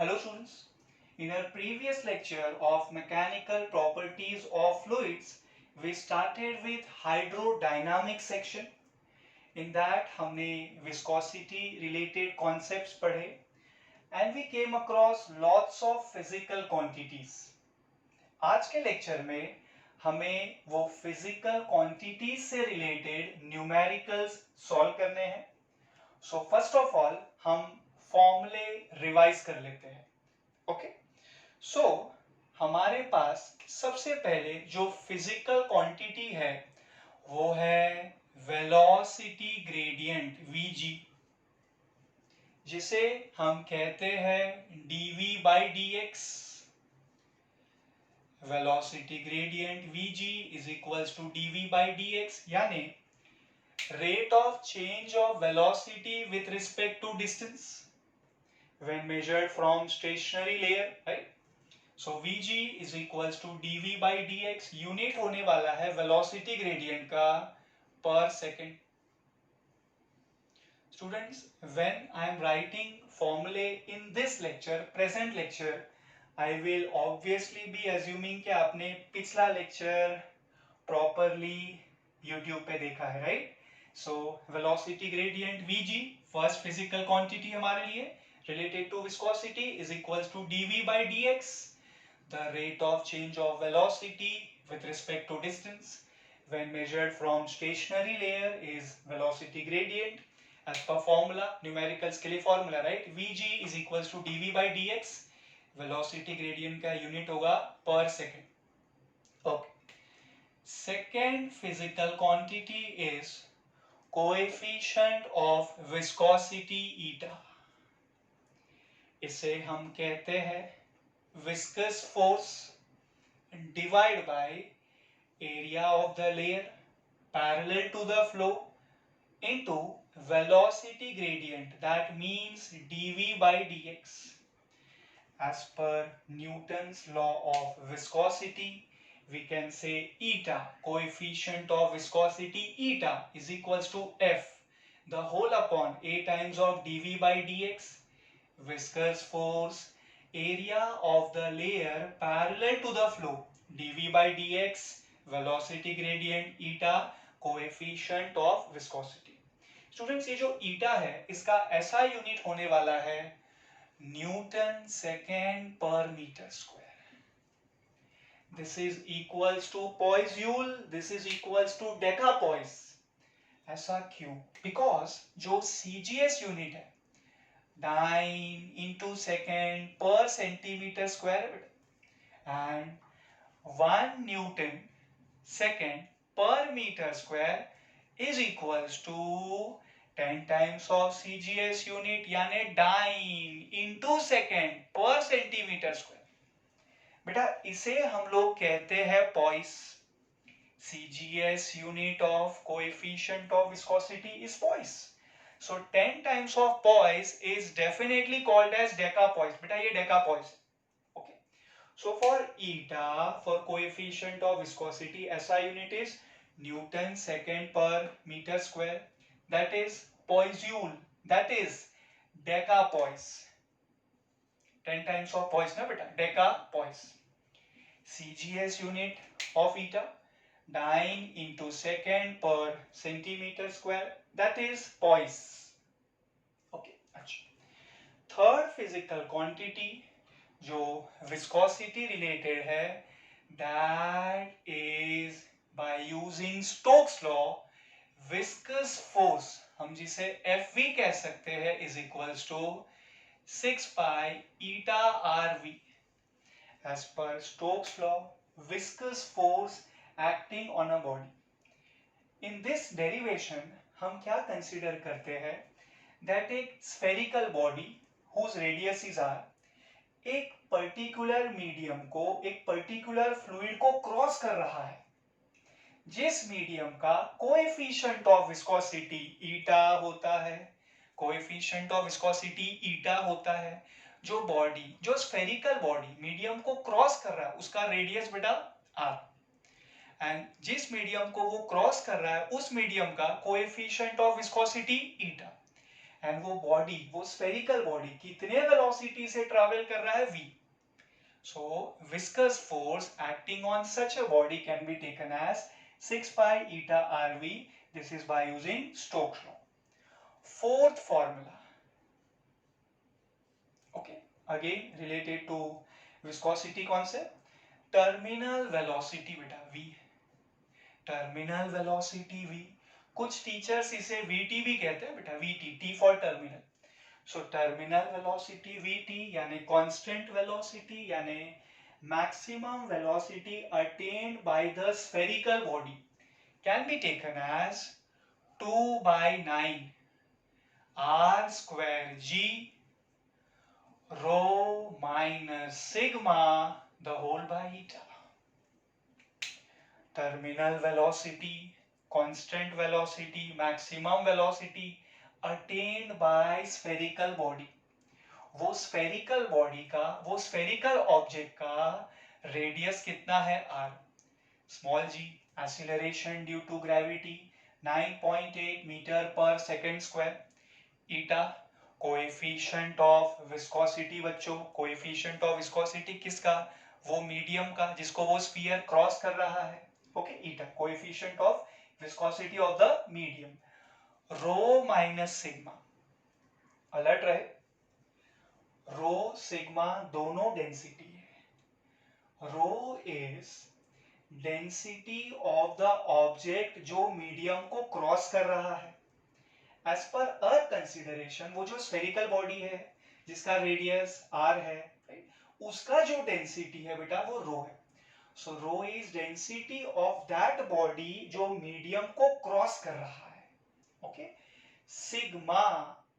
Hello students, in our previous lecture of mechanical properties of fluids, we started with hydrodynamic section. In that हमने viscosity related concepts पढ़े and we came across lots of physical quantities. आज के lecture में हमें वो physical quantities से related numericals solve करने हैं. So first of all हम फॉर्मूले रिवाइज कर लेते हैं. ओके सो हमारे पास सबसे पहले जो फिजिकल क्वांटिटी है वो है वेलोसिटी ग्रेडियंट Vg, जिसे हम कहते हैं dv by dx. Velocity gradient Vg is equals to dv by dx, यानी rate of change of velocity with respect to distance when measured from stationary layer, right? So Vg is equals to dv by dx. Unit होने वाला है velocity gradient का per second. Students, when I am writing formulae in this lecture, present lecture, I will obviously be assuming कि आपने पिछला lecture properly YouTube पे देखा है, right? So velocity gradient Vg, first physical quantity हमारे लिए, related to viscosity is equals to dv by dx. The rate of change of velocity with respect to distance when measured from stationary layer is velocity gradient. As per formula, numericals के लिए formula, right? Vg is equals to dv by dx. Velocity gradient का unit होगा per second. Okay. Second physical quantity is coefficient of viscosity eta. इसे हम कहते हैं viscous force divided by area of the layer parallel to the flow into velocity gradient, that means dv by dx. As per Newton's law of viscosity, we can say eta, coefficient of viscosity eta, is equals to F, the whole upon A times of dv by dx. Viscous force, area of the layer parallel to the flow, dv by dx, velocity gradient eta, coefficient of viscosity. Students, ये जो eta है इसका ऐसा unit होने वाला है Newton second per meter square. This is equals to Poiseuille, this is equals to decapoise. ऐसा क्यों? Because जो CGS यूनिट है dyne into second per centimeter square and 1 Newton second per meter square is equals to 10 times of CGS unit, यानी dyne into second per centimeter square. बेटा इसे हम लोग कहते हैं Poise. CGS unit of coefficient of viscosity is Poise. So 10 times of Poise is definitely called as decapoise. बेटा ये decapoise. Okay. So for eta, for coefficient of viscosity, SI unit is Newton second per meter square. That is Poiseuille. That is decapoise. 10 times of Poise ना बेटा, decapoise. CGS unit of eta, dyne into second per centimeter square, that is Poise. Okay, अच्छा. Third physical quantity जो viscosity related है, that is by using Stokes law, viscous force, हम जिसे Fv कह सकते हैं, is equals to 6 pi eta Rv. As per Stokes law, viscous force acting on a body. In this derivation, हम क्या consider करते हैं? That एक spherical body whose radiuses are एक particular medium को, एक particular fluid को cross कर रहा है, जिस medium का coefficient of viscosity eta होता है, coefficient of viscosity eta होता है, जो बॉडी, जो स्फेरिकल बॉडी मीडियम को क्रॉस कर रहा है उसका रेडियस बेटा r, एंड जिस मीडियम को वो क्रॉस कर रहा है उस मीडियम का coefficient of viscosity eta. And वो बॉडी, वो स्फेरिकल बॉडी कितने वेलोसिटी से ट्रैवल कर रहा है, v. So viscous force acting on such a body can be taken as 6 pi eta rv. This is by using Stokes law. Fourth formula, okay, again related to viscosity concept. Terminal velocity बेटा v, terminal velocity v. कुछ teachers इसे vt भी कहते हैं बेटा, vt, t for terminal. So terminal velocity vt यानी constant velocity यानी maximum velocity attained by the spherical body can be taken as 2/9 r square g rho minus sigma the whole by eta. Terminal velocity, constant velocity, maximum velocity attained by spherical body. वो spherical body का, वो spherical object का radius कितना है r. Small g, acceleration due to gravity 9.8 meter per second square. eta, coefficient of viscosity बच्चों, coefficient of viscosity किसका, वो medium का जिसको वो स्फीयर क्रॉस कर रहा है. Okay, eta coefficient of viscosity of the medium. Rho minus sigma, alert रहे, रो सिग्मा दोनों डेंसिटी है. Rho is density of the object जो मीडियम को क्रॉस कर रहा है. एज पर अर्थ कंसिडरेशन वो जो स्फेरिकल बॉडी है जिसका रेडियस r है, उसका जो डेंसिटी है बेटा वो रो है. So rho is density of that body जो मीडियम को क्रॉस कर रहा है. ओके, सिग्मा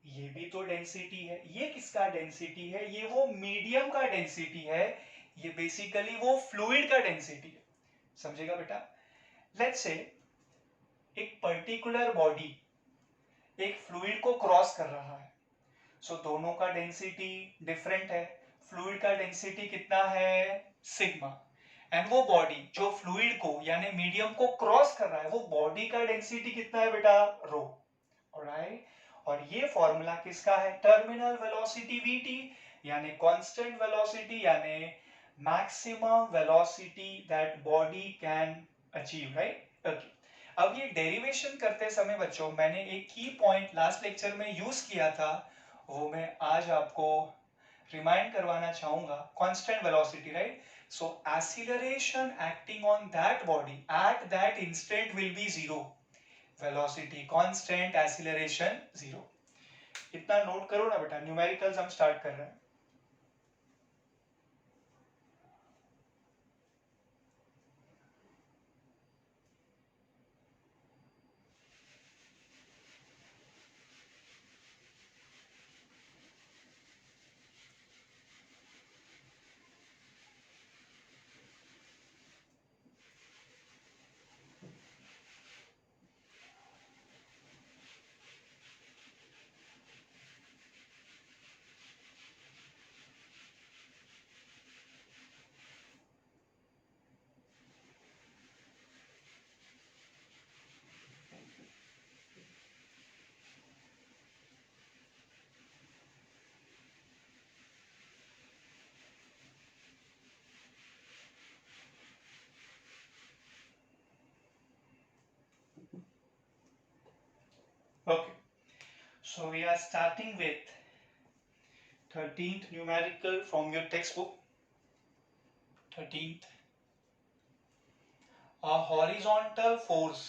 ये भी तो डेंसिटी है. ये किसका डेंसिटी है, ये वो मीडियम का डेंसिटी है. ये बेसिकली वो फ्लूइड का डेंसिटी है. समझेगा बेटा. लेट्स से एक पर्टिकुलर बॉडी एक फ्लूइड को क्रॉस कर रहा है. सो दोनों का डेंसिटी डिफरेंट है. फ्लूइड का डेंसिटी कितना है, सिग्मा, एंड वो बॉडी जो फ्लूइड को यानी मीडियम को क्रॉस कर रहा है वो बॉडी का डेंसिटी कितना है बेटा, रो. ऑलराइट, और ये फॉर्मूला किसका है, टर्मिनल वेलोसिटी vt यानी कांस्टेंट वेलोसिटी यानी maximum velocity that body can achieve. Right, okay. अब ये डेरिवेशन करते समय बच्चों मैंने एक की पॉइंट लास्ट लेक्चर में यूज किया था, वो मैं आज आपको रिमाइंड करवाना चाहूंगा. Constant velocity, right. So acceleration acting on that body at that instant will be zero. Velocity constant, acceleration zero. इतना नोट करो ना बेटा. न्यूमेरिकल्स हम स्टार्ट कर रहे हैं. Okay, so we are starting with 13th numerical from your textbook. 13th, a horizontal force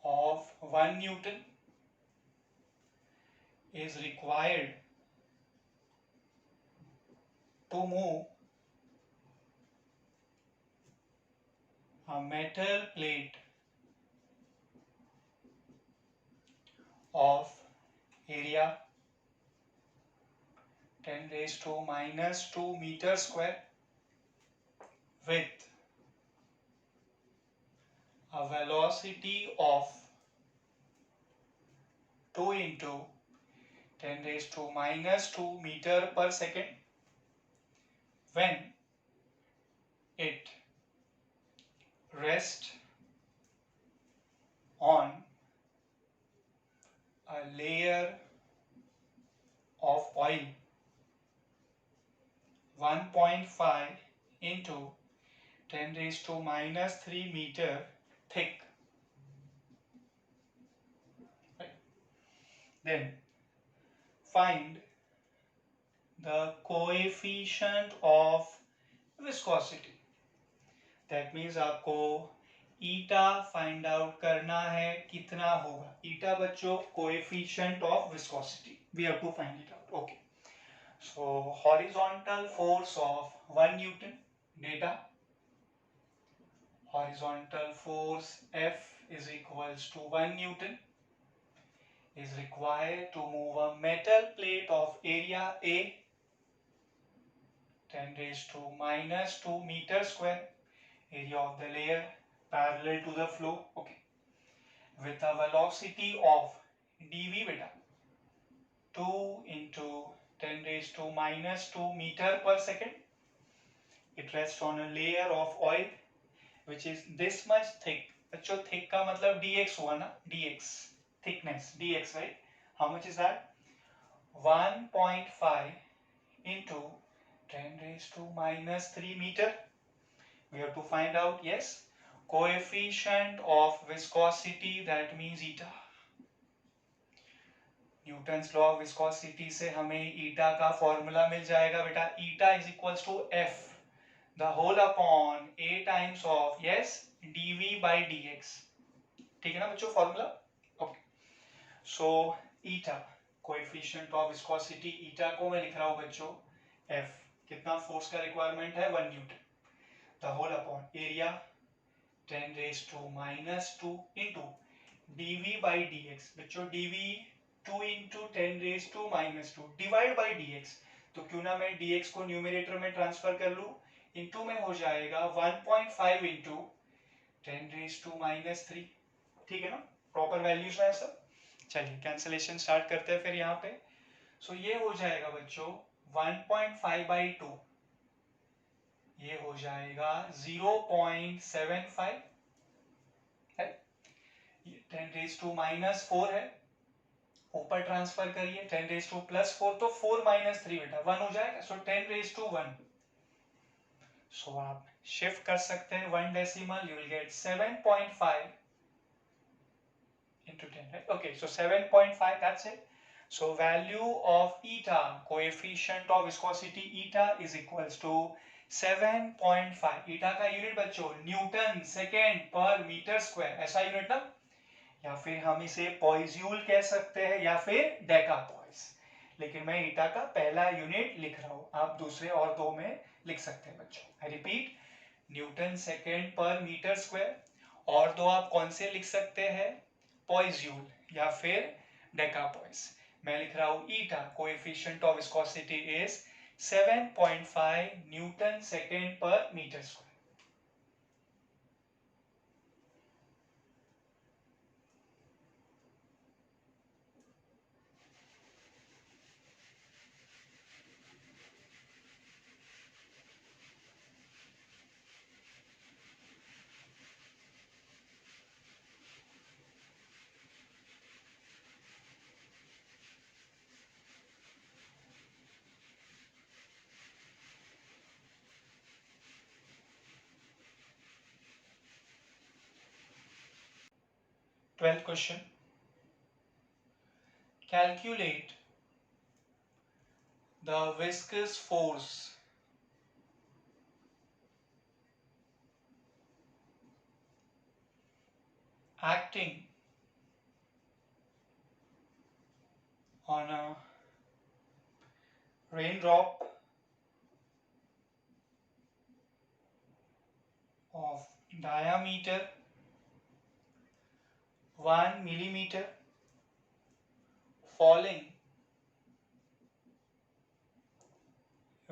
of 1 Newton is required to move a metal plate of area 10 raised to minus 2 meter square with a velocity of 2 into 10 raised to minus 2 meter per second when it rest on a layer of oil 1.5 into 10 raised to minus 3 meter thick. Right. Then find the coefficient of viscosity. That means आपको ईटा find out करना है कितना होगा. ईटा बच्चों coefficient of viscosity. We have to find it out. Okay. So horizontal force of 1 Newton. Data. Horizontal force F is equals to 1 Newton is required to move a metal plate of area A 10 raised to minus 2 meter square, area of the layer parallel to the flow, okay, with a velocity of dv beta 2 into 10 raised to minus 2 meter per second. It rests on a layer of oil which is this much thick. बच्चों thick का मतलब dx हुआ ना, dx thickness dx, right? How much is that? 1.5 into 10 raised to minus 3 meter. We have to find out, yes, coefficient of viscosity, that means eta. Newton's law of viscosity से हमें eta का formula मिल जाएगा बेटा. Eta is equals to F the whole upon A times of, yes, dv by dx. ठीक है ना बच्चों formula. Okay. So eta coefficient of viscosity, eta को मैं लिख रहा हूं बच्चों एफ. कितना फोर्स का रिक्वायरमेंट है? 1 newton. The whole upon area 10 raise to minus 2 into dv by dx. बच्चों dv 2 into 10 raise to minus 2 divide by dx. तो क्यों ना मैं dx को न्यूमरेटर में ट्रांसफर कर लूं. इंटू में हो जाएगा 1.5 इंटू 10 रेज टू माइनस 3. ठीक है ना, प्रॉपर वैल्यूज में सब. चलिए कैंसिलेशन स्टार्ट करते हैं फिर यहाँ पे. सो ये हो जाएगा बच्चों 1.5 बाई 2, ये हो जाएगा 0.75 है. 10 रेज टू माइनस 4 है, ऊपर ट्रांसफर करिए. 10 रेज टू प्लस 4 तो 4 माइनस 3 बेटा 1 हो जाएगा. सो 10 रेज टू 1. सो आप शिफ्ट कर सकते हैं 1 decimal, you will get 7.5 into 10, right? Okay, so 7.5, that's it. So value of eta, coefficient of viscosity eta is equals to 7.5. eta का यूनिट बच्चों न्यूटन सेकेंड पर मीटर स्क्वायर, ऐसा यूनिट ना. या फिर हम इसे पॉइज्यूल कह सकते हैं या फिर डेकापॉइस. लेकिन मैं eta का पहला यूनिट लिख रहा हूँ, आप दूसरे और दो में लिख सकते हैं बच्चों. आई रिपीट, न्यूटन सेकेंड पर मीटर स्क्वायर. और दो आप कौन से लिख सकते हैं? पॉइज्यूल या फिर डेकापॉइस. मैं लिख रहा हूं eta, coefficient of viscosity is 7.5 newton second पर metre square. Twelfth question. Calculate the viscous force acting on a raindrop of diameter 1 millimeter falling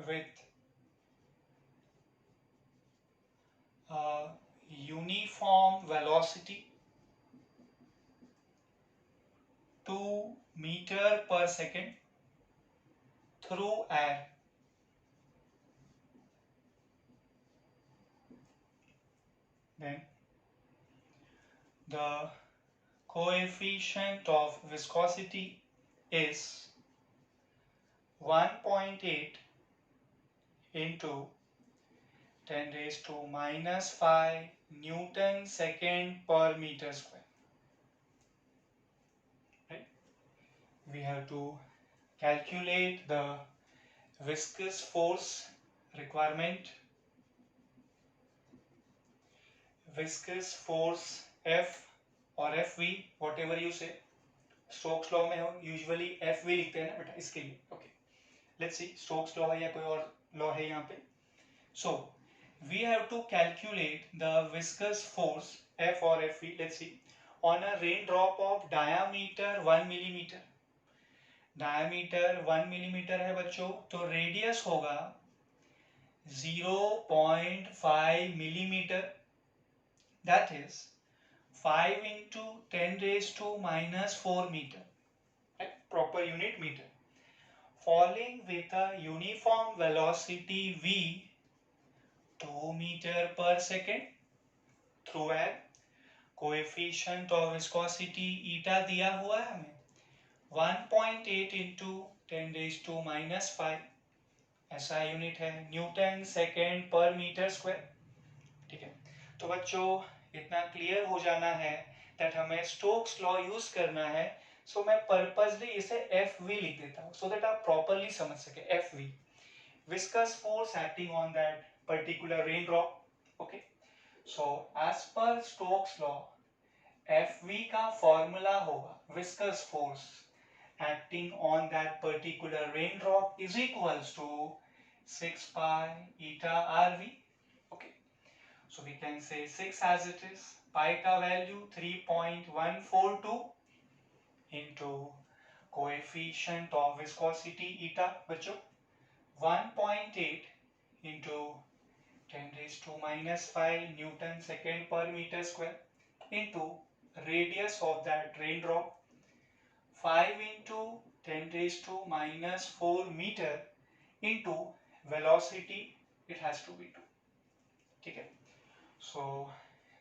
with a uniform velocity 2 meter per second through air. Then the coefficient of viscosity is 1.8 into 10 raised to minus 5 Newton second per meter square. Right? We have to calculate the viscous force requirement. Viscous force F और FV whatever you say. Stokes law में हम usually FV लिखते हैं ना बेटा, इसके लिए. Okay, let's C Stokes law है या कोई और लॉ है यहाँ पे. सो we have to calculate the viscous force F or FV, let's see, on a raindrop of diameter 1 millimeter. diameter 1 millimeter है बच्चों, तो रेडियस होगा 0.5 millimeter, that is 5 into 10 raised to minus 4 meter, proper unit meter, falling with a uniform velocity v 2 meter per second through air. Coefficient of viscosity ईटा दिया हुआ है हमें 1.8 into 10 raised to minus 5, ऐसा unit है Newton second पर metre square. ठीक है, तो बच्चों इतना क्लियर हो जाना है दैट हमें स्टोक्स लॉ यूज करना है. सो मैं पर्पसली इसे FV लिख देता हूँ सो दैट आप प्रॉपरली समझ सके. FV, viscous force acting on that particular raindrop. Okay, so as per Stokes law, FV का फॉर्मूला होगा viscous force acting on that particular raindrop is equals to 6 pi eta RV. Okay, so we can say 6 as it is. Pi का value 3.142 into coefficient of viscosity eta बच्चों 1.8 into 10 raised to minus 5 Newton second per meter square into radius of that raindrop 5 into 10 raised to minus 4 meter into velocity, it has to be 2. ठीक है, so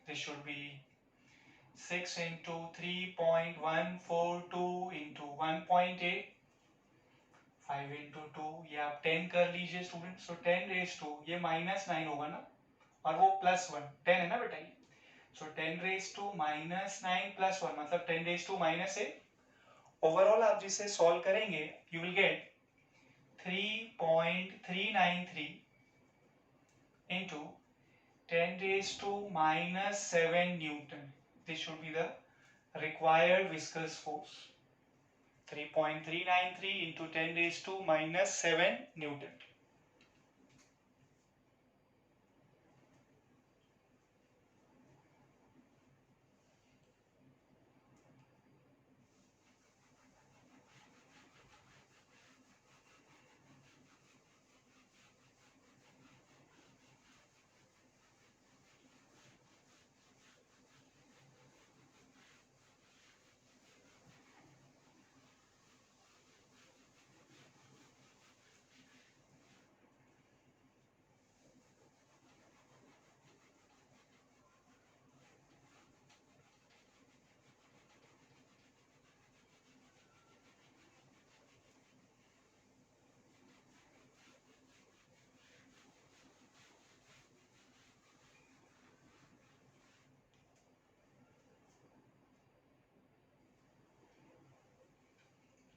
this should be 6 into 3.142 into 1.8, 5 into 2, ये आप 10 कर लीजिए student. So 10 raise to ये -9 होगा ना, और वो +1 10 है ना बेटा ये. सो 10 रेज टू -9 +1 मतलब 10 रेज टू -8. ओवरऑल आप जिसे सॉल्व करेंगे you will get 3.393 into 10 raised to -7 Newton. This should be the required viscous force. 3.393 into 10 raised to -7 Newton.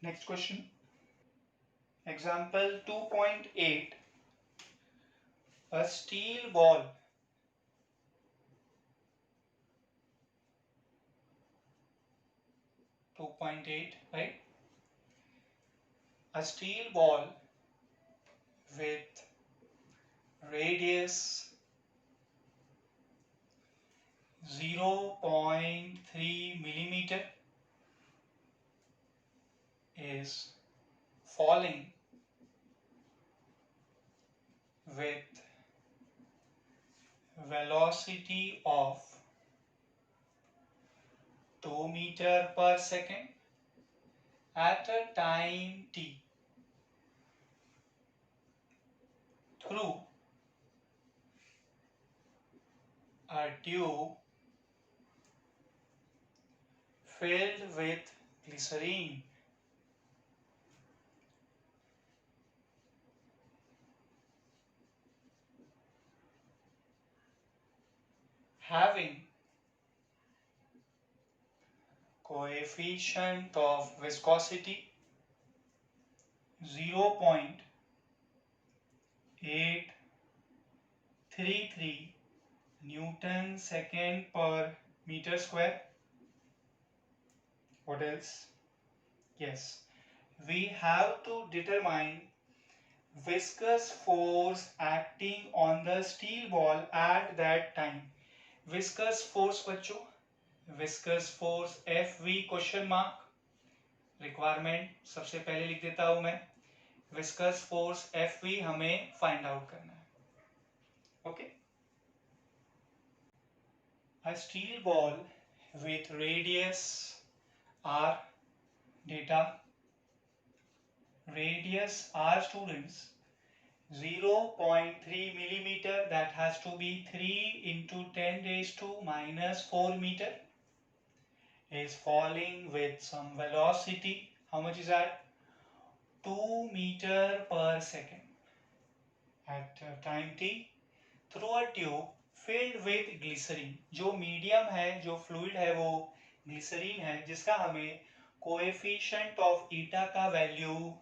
Next question. Example 2.8. A steel ball right? A steel ball with radius 0.3 millimeter is falling with velocity of 2 meter per second at a time t through a tube filled with glycerine. Having coefficient of viscosity 0.833 Newton second per meter square. What else? Yes, we have to determine viscous force acting on the steel ball at that time. Viscous force बच्चों, viscous force FV question mark, requirement सबसे पहले लिख देता हूं मैं, viscous force FV हमें find out करना है. Okay, a steel ball with radius r, data radius r students 0.3 millimeter, that has to be 3 into 10 raised to minus 4 meter, is falling with some velocity. How much is that? 2 meter per second at time t through a tube filled with glycerine. जो medium है, जो fluid है वो glycerine है, जिसका हमें coefficient of eta का value,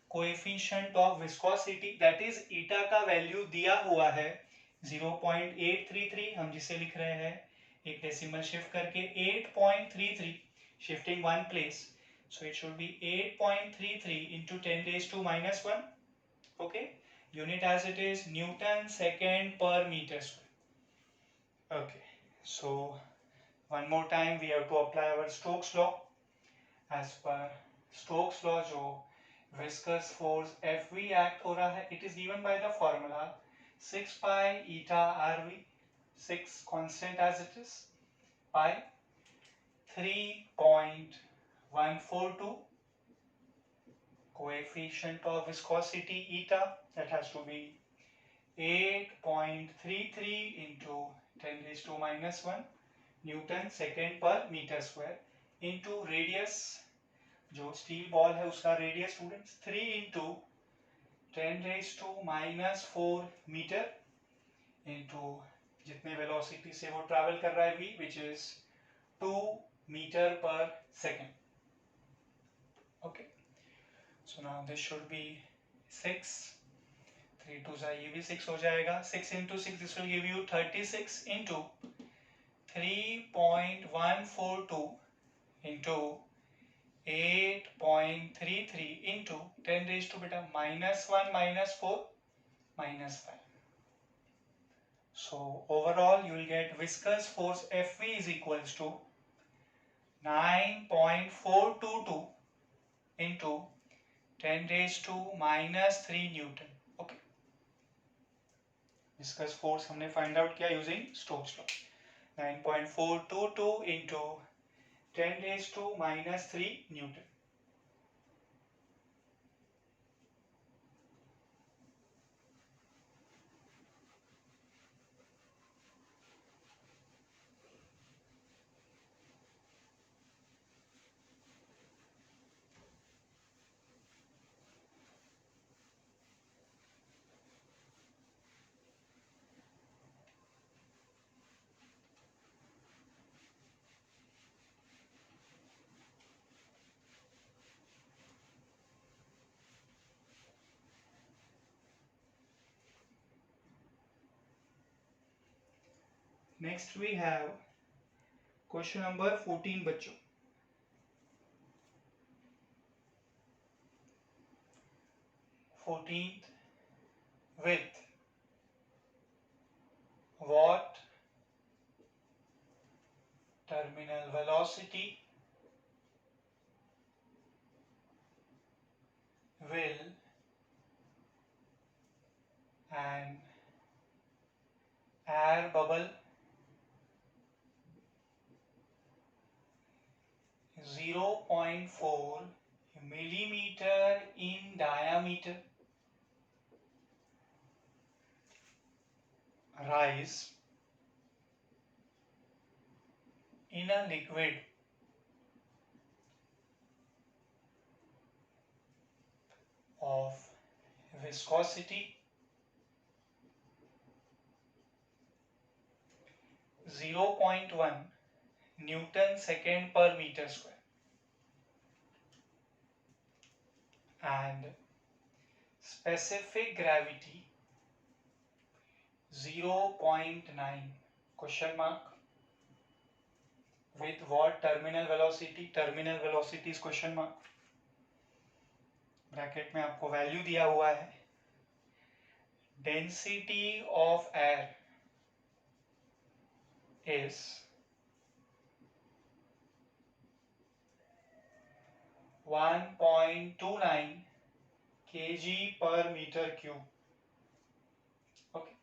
coefficient of viscosity that is eta का वैल्यू दिया हुआ है 0.833, हम जिसे लिख रहे हैं एक डेसिमल शिफ्ट करके 8.33, shifting one place, so it should be 8.33 into 10 raised to minus 1. Okay, unit as it is Newton second per meter square. Okay, so one more time we have to apply our Stokes law. As per Stokes law, जो viscous force Fv act हो रहा है, it is given by the formula 6 pi eta Rv, 6 constant as it is, pi 3.142, coefficient of viscosity eta, that has to be 8.33 into 10 raised to minus 1 Newton second per meter square, into radius, जो steel ball है उसका radius students 3 into 10 raised to minus 4 metre, into जितने velocity से वो travel कर रहा है v, which is 2 meter per second. Okay, so now this should be 6, 3 2 जा ये भी 6 हो जाएगा, 6 into 6 this will give you 36 into 3.142 into 8.33 into 10 raised to beta minus 1 minus 4 minus 5. So overall you will get viscous force Fv is equals to 9.422 into 10 raised to minus 3 Newton. Okay, viscous force हमने find out किया using Stokes law. 9.422 into 10 raised to minus 3 Newton. Next we have question number 14 बच्चों. 14th, with what terminal velocity will an air bubble 0.4 millimeter in diameter rise in a liquid of viscosity 0.1 Newton second per meter square and specific gravity 0.9 question mark with what terminal velocity is question mark bracket में आपको value दिया हुआ है density of air is 1.29 kg per meter cube. Okay.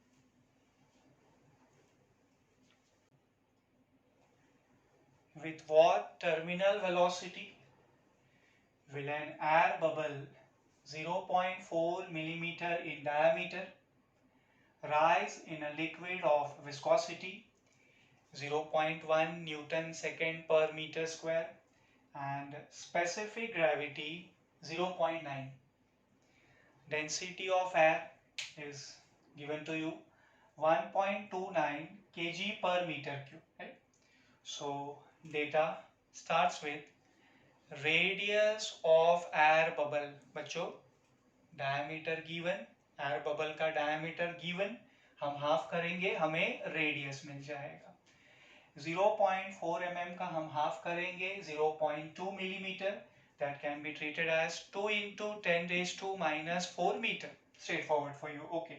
With what terminal velocity will an air bubble 0.4 millimeter in diameter rise in a liquid of viscosity 0.1 Newton second per meter square and specific gravity 0.9. Density of air is given to you 1.29 kg per meter cube. Right? So data starts with radius of air bubble. बच्चों diameter given, air bubble का diameter given, हम half करेंगे हमें radius मिल जाएगा 0.4 mm का हम half करेंगे 0.2 millimeter. That can be treated as 2 into 10 raised to minus 4 meter. Straightforward for you. Okay.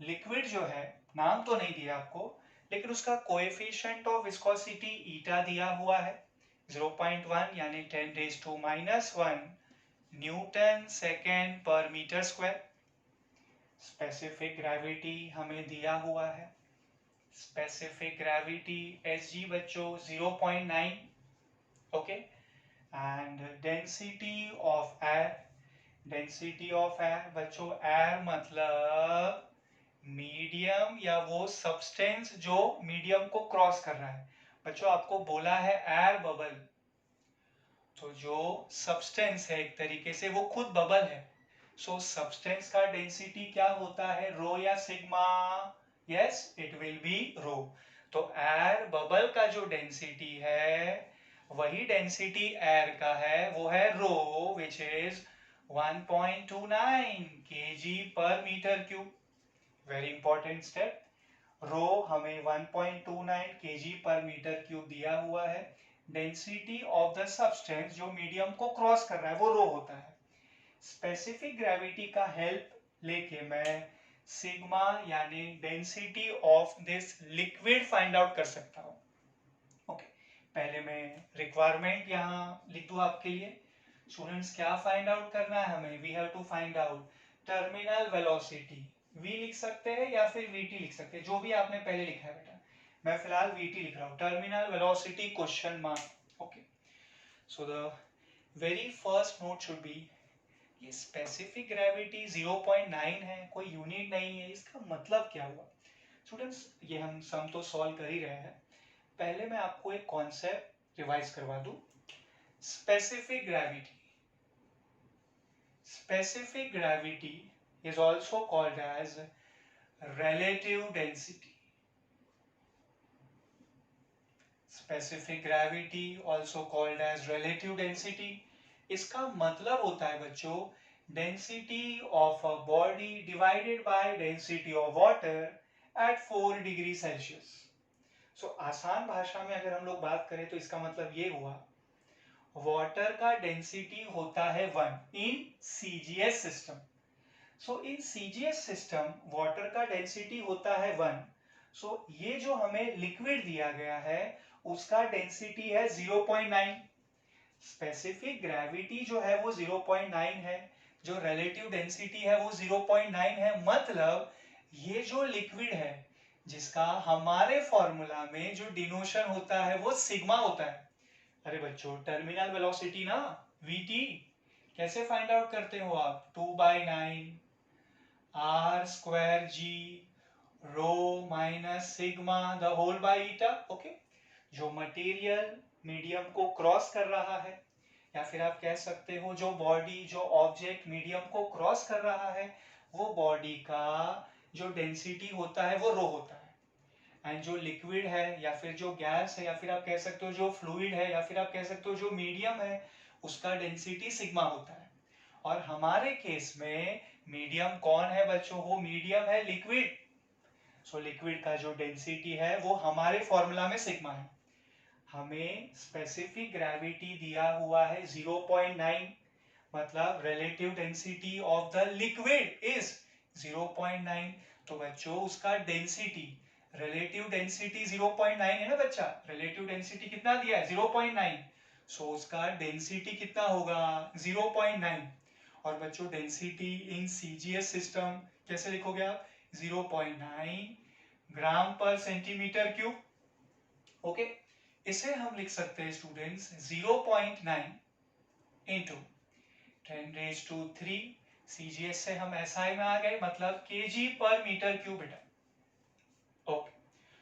Liquid जो है नाम तो नहीं दिया आपको लेकिन उसका कोएफिशिएंट ऑफ विस्कोसिटी ईटा दिया हुआ है 0.1 यानी 10 raised to minus 1 Newton second पर मीटर स्क्वायर. स्पेसिफिक ग्रेविटी हमें दिया हुआ है specific gravity Sg बच्चों 0.9. okay and density of air बच्चों air मतलब मीडियम या वो सब्सटेंस जो मीडियम को क्रॉस कर रहा है. बच्चों आपको बोला है एयर बबल तो जो सब्सटेंस है एक तरीके से वो खुद बबल है. सो सब्सटेंस का डेंसिटी क्या होता है रो या sigma. Yes, it will be rho. तो एयर बबल का जो डेंसिटी है वही डेंसिटी एयर का है वो है रो विच इज 1.29 kg पर metre cube. Very important step. Rho हमें 1.29 kg पर मीटर क्यूब दिया हुआ है. डेंसिटी ऑफ द सब्सटेंस जो मीडियम को क्रॉस कर रहा है वो रो होता है. स्पेसिफिक ग्रेविटी का हेल्प लेके मैं सिग्मा यानी density of this liquid find out कर सकता हूं. ओके पहले मैं रिक्वायरमेंट यहां लिख दूं आपके लिए. स्टूडेंट्स क्या फाइंड आउट करना है हमें. We have to find out terminal velocity. We लिख सकते हैं या फिर वीटी लिख सकते हैं जो भी आपने पहले लिखा है बेटा. मैं फिलहाल वीटी लिख रहा हूं. Terminal velocity question mark. Okay so the very first note should be ये स्पेसिफिक ग्रेविटी 0.9 है कोई यूनिट नहीं है. इसका मतलब क्या हुआ स्टूडेंट्स. ये हम सम तो सॉल्व कर ही रहे हैं. पहले मैं आपको एक कॉन्सेप्ट रिवाइज करवा दूं. Specific gravity is also called as relative density. Specific gravity also called as relative density. इसका मतलब होता है बच्चों density of a body divided by density of water at 4 degree Celsius. So आसान भाषा में अगर हम लोग बात करें तो इसका मतलब ये हुआ वाटर का डेंसिटी होता है 1 in CGS system. So in CGS system water का डेंसिटी होता है 1. सो ये जो हमें लिक्विड दिया गया है उसका डेंसिटी है 0.9. स्पेसिफिक ग्रेविटी जो है वो 0.9 है. जो रिलेटिव डेंसिटी है वो 0.9 है. मतलब ये जो लिक्विड है जिसका हमारे फॉर्मूला में जो डिनोशन होता है वो सिग्मा होता है. अरे बच्चों टर्मिनल वेलोसिटी ना वीटी कैसे फाइंड आउट करते हो आप. 2/9 r square g rho minus sigma the whole by eta. Okay जो मटेरियल मीडियम को क्रॉस कर रहा है या फिर आप कह सकते हो जो बॉडी जो ऑब्जेक्ट मीडियम को क्रॉस कर रहा है वो बॉडी का जो डेंसिटी होता है वो रो होता है, एंड जो लिक्विड है या फिर जो गैस है या फिर आप कह सकते हो जो फ्लूइड है या फिर आप कह सकते हो जो मीडियम है उसका डेंसिटी सिग्मा होता है। और हमारे केस में मीडियम कौन है बच्चों? वो मीडियम है लिक्विड। सो लिक्विड का जो डेंसिटी है वो हमारे फॉर्मूला में सिग्मा है। हमें स्पेसिफिक ग्रेविटी दिया हुआ है 0.9, मतलब relative density of the liquid is 0.9। तो बच्चों उसका डेंसिटी, रिलेटिव डेंसिटी 0.9 है ना बच्चा, रिलेटिव डेंसिटी कितना दिया है 0.9, सो उसका डेंसिटी कितना होगा 0.9। और बच्चों डेंसिटी इन सीजीएस सिस्टम कैसे लिखोगे आप? 0.9 ग्राम पर सेंटीमीटर क्यूब। ओके, इसे हम लिख सकते हैं स्टूडेंट्स 0.9 इंटू 10⁻³ सीजीएस से हम एसआई में आ गए, मतलब केजी पर मीटर क्यूब बेटा। ओके,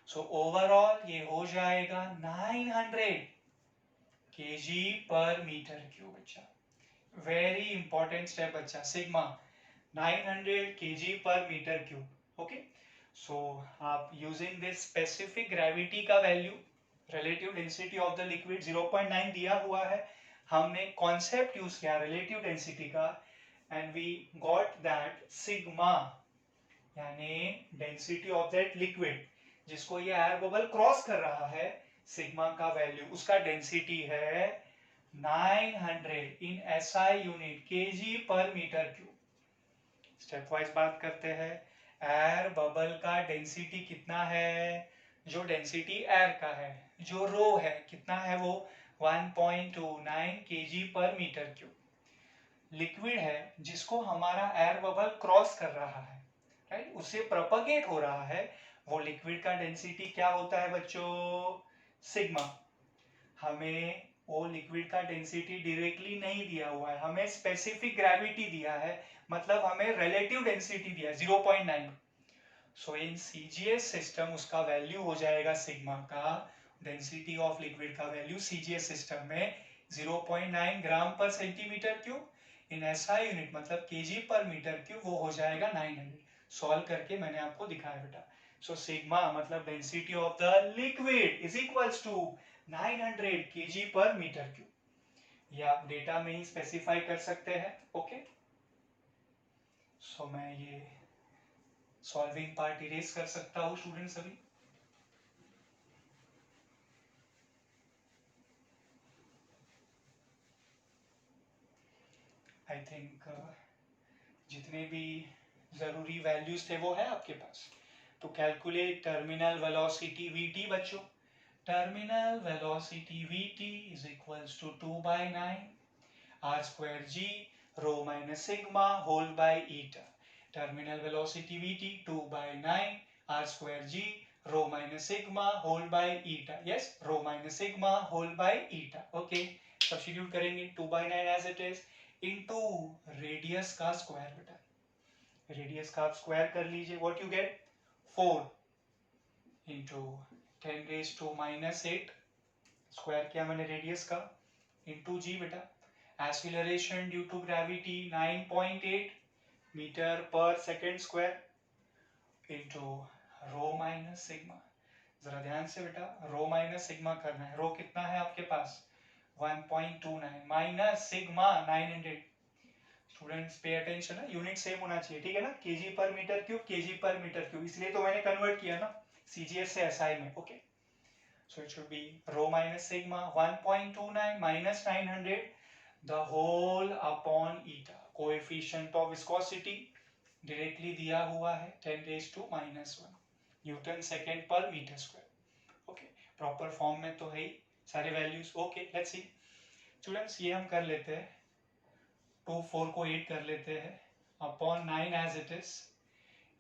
सो ओवरऑल ये हो जाएगा 900 केजी पर मीटर क्यूब बच्चा। वेरी इंपॉर्टेंट स्टेप बच्चा, sigma 900 KG per metre cube. Okay, so आप यूजिंग दिस स्पेसिफिक ग्रेविटी का value, relative density of the liquid 0.9 दिया हुआ है, हमने कॉन्सेप्ट यूज किया रिलेटिव डेंसिटी का, and we got that sigma यानी डेंसिटी ऑफ दैट लिक्विड जिसको ये एयर बबल क्रॉस कर रहा है, सिग्मा का वैल्यू उसका डेंसिटी है 900 in SI unit KG per metre cube. Step wise बात करते हैं। एयर बबल का डेंसिटी कितना है? जो डेंसिटी एयर का है, जो रो है कितना है वो 1.29 KG per metre cube. Liquid है जिसको हमारा एयर बबल क्रॉस कर रहा है, राइट, उससे प्रोपगेट हो रहा है, वो लिक्विड का डेंसिटी क्या होता है बच्चों? सिग्मा। हमें वो लिक्विड का डेंसिटी डायरेक्टली नहीं दिया हुआ है, हमें स्पेसिफिक ग्रेविटी दिया है, मतलब हमें रिलेटिव डेंसिटी दिया है 0.9। सो इन सीजीएस सिस्टम उसका वैल्यू हो जाएगा सिग्मा का, डेंसिटी ऑफ लिक्विड का वैल्यू सीजीएस सिस्टम में 0.9 ग्राम पर centimetre cube, in SI unit मतलब केजी पर मीटर क्यूब वो हो जाएगा 900। सॉल्व करके मैंने आपको दिखाया बेटा। सो सिग्मा मतलब density of the liquid is equals to 900 KG per metre cube. ये आप डेटा में ही स्पेसिफाई कर सकते हैं। ओके, सो मैं ये सॉल्विंग पार्ट इरेज कर सकता हूँ स्टूडेंट्स अभी। आई थिंक जितने भी जरूरी वैल्यूज थे वो है आपके पास। तो कैलकुलेट टर्मिनल वेलोसिटी वीटी बच्चों। Terminal velocity VT is equals to 2/9 r square g rho minus sigma whole by eta. Terminal velocity vt 2/9 r square g rho minus sigma whole by eta. Yes, rho minus sigma whole by eta. Okay, substitute करेंगे 2/9 as it is into radius का square बेटा। Radius का आप square कर लीजिए, what you get 4 into 10⁻⁻8 square किया मैंने radius का, इंटू जी बेटा। Acceleration due to gravity 9.8 metre पर second square into rho minus sigma. जरा ध्यान से बेटा, रो माइनस सिग्मा करना है। रो कितना है आपके पास 1.29 minus sigma 900। Students pay attention है, यूनिट सेम होना चाहिए, ठीक है ना, KG per metre cube, KG per metre cube, इसलिए तो मैंने कन्वर्ट किया ना सीजीएस से एसआई में। Okay, so it should be rho minus sigma 1.29 minus 900 the whole upon eta। Coefficient of viscosity directly दिया हुआ है 10⁻⁻1 न्यूटन सेकेंड पर metre square. Okay, proper form में तो है ही सारे values. Okay, let's see students, ये हम कर लेते हैं 2 4 को 8 कर लेते हैं upon 9 as it is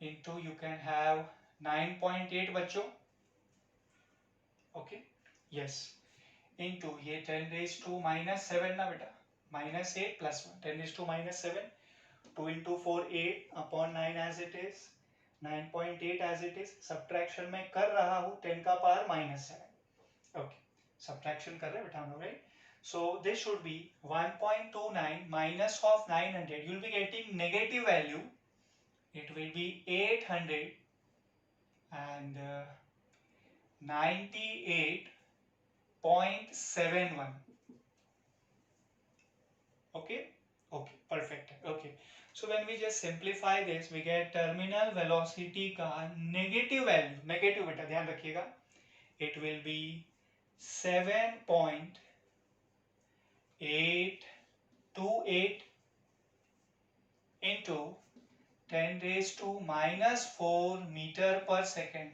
into you can have 9.8 बच्चों। ओके, यस, इनटू ये 10⁻⁻7 ना बेटा, -8 + 1 10⁻⁻7 2 into 4 8 upon 9 as it is 9.8 as it is। Subtraction में कर रहा हूँ 10 का पावर -7। ओके, सब्ट्रैक्शन कर रहे हैं बेटा हम लोग, right. So this should be 1.29 minus of 900. You will be getting negative value. It will be 800 and 98.71. Okay, okay, perfect. Okay, so when we just simplify this, we get terminal velocity का negative value, negative बेटा ध्यान रखिएगा, it will be 7.828 into 10 raised to minus 4 meter per second.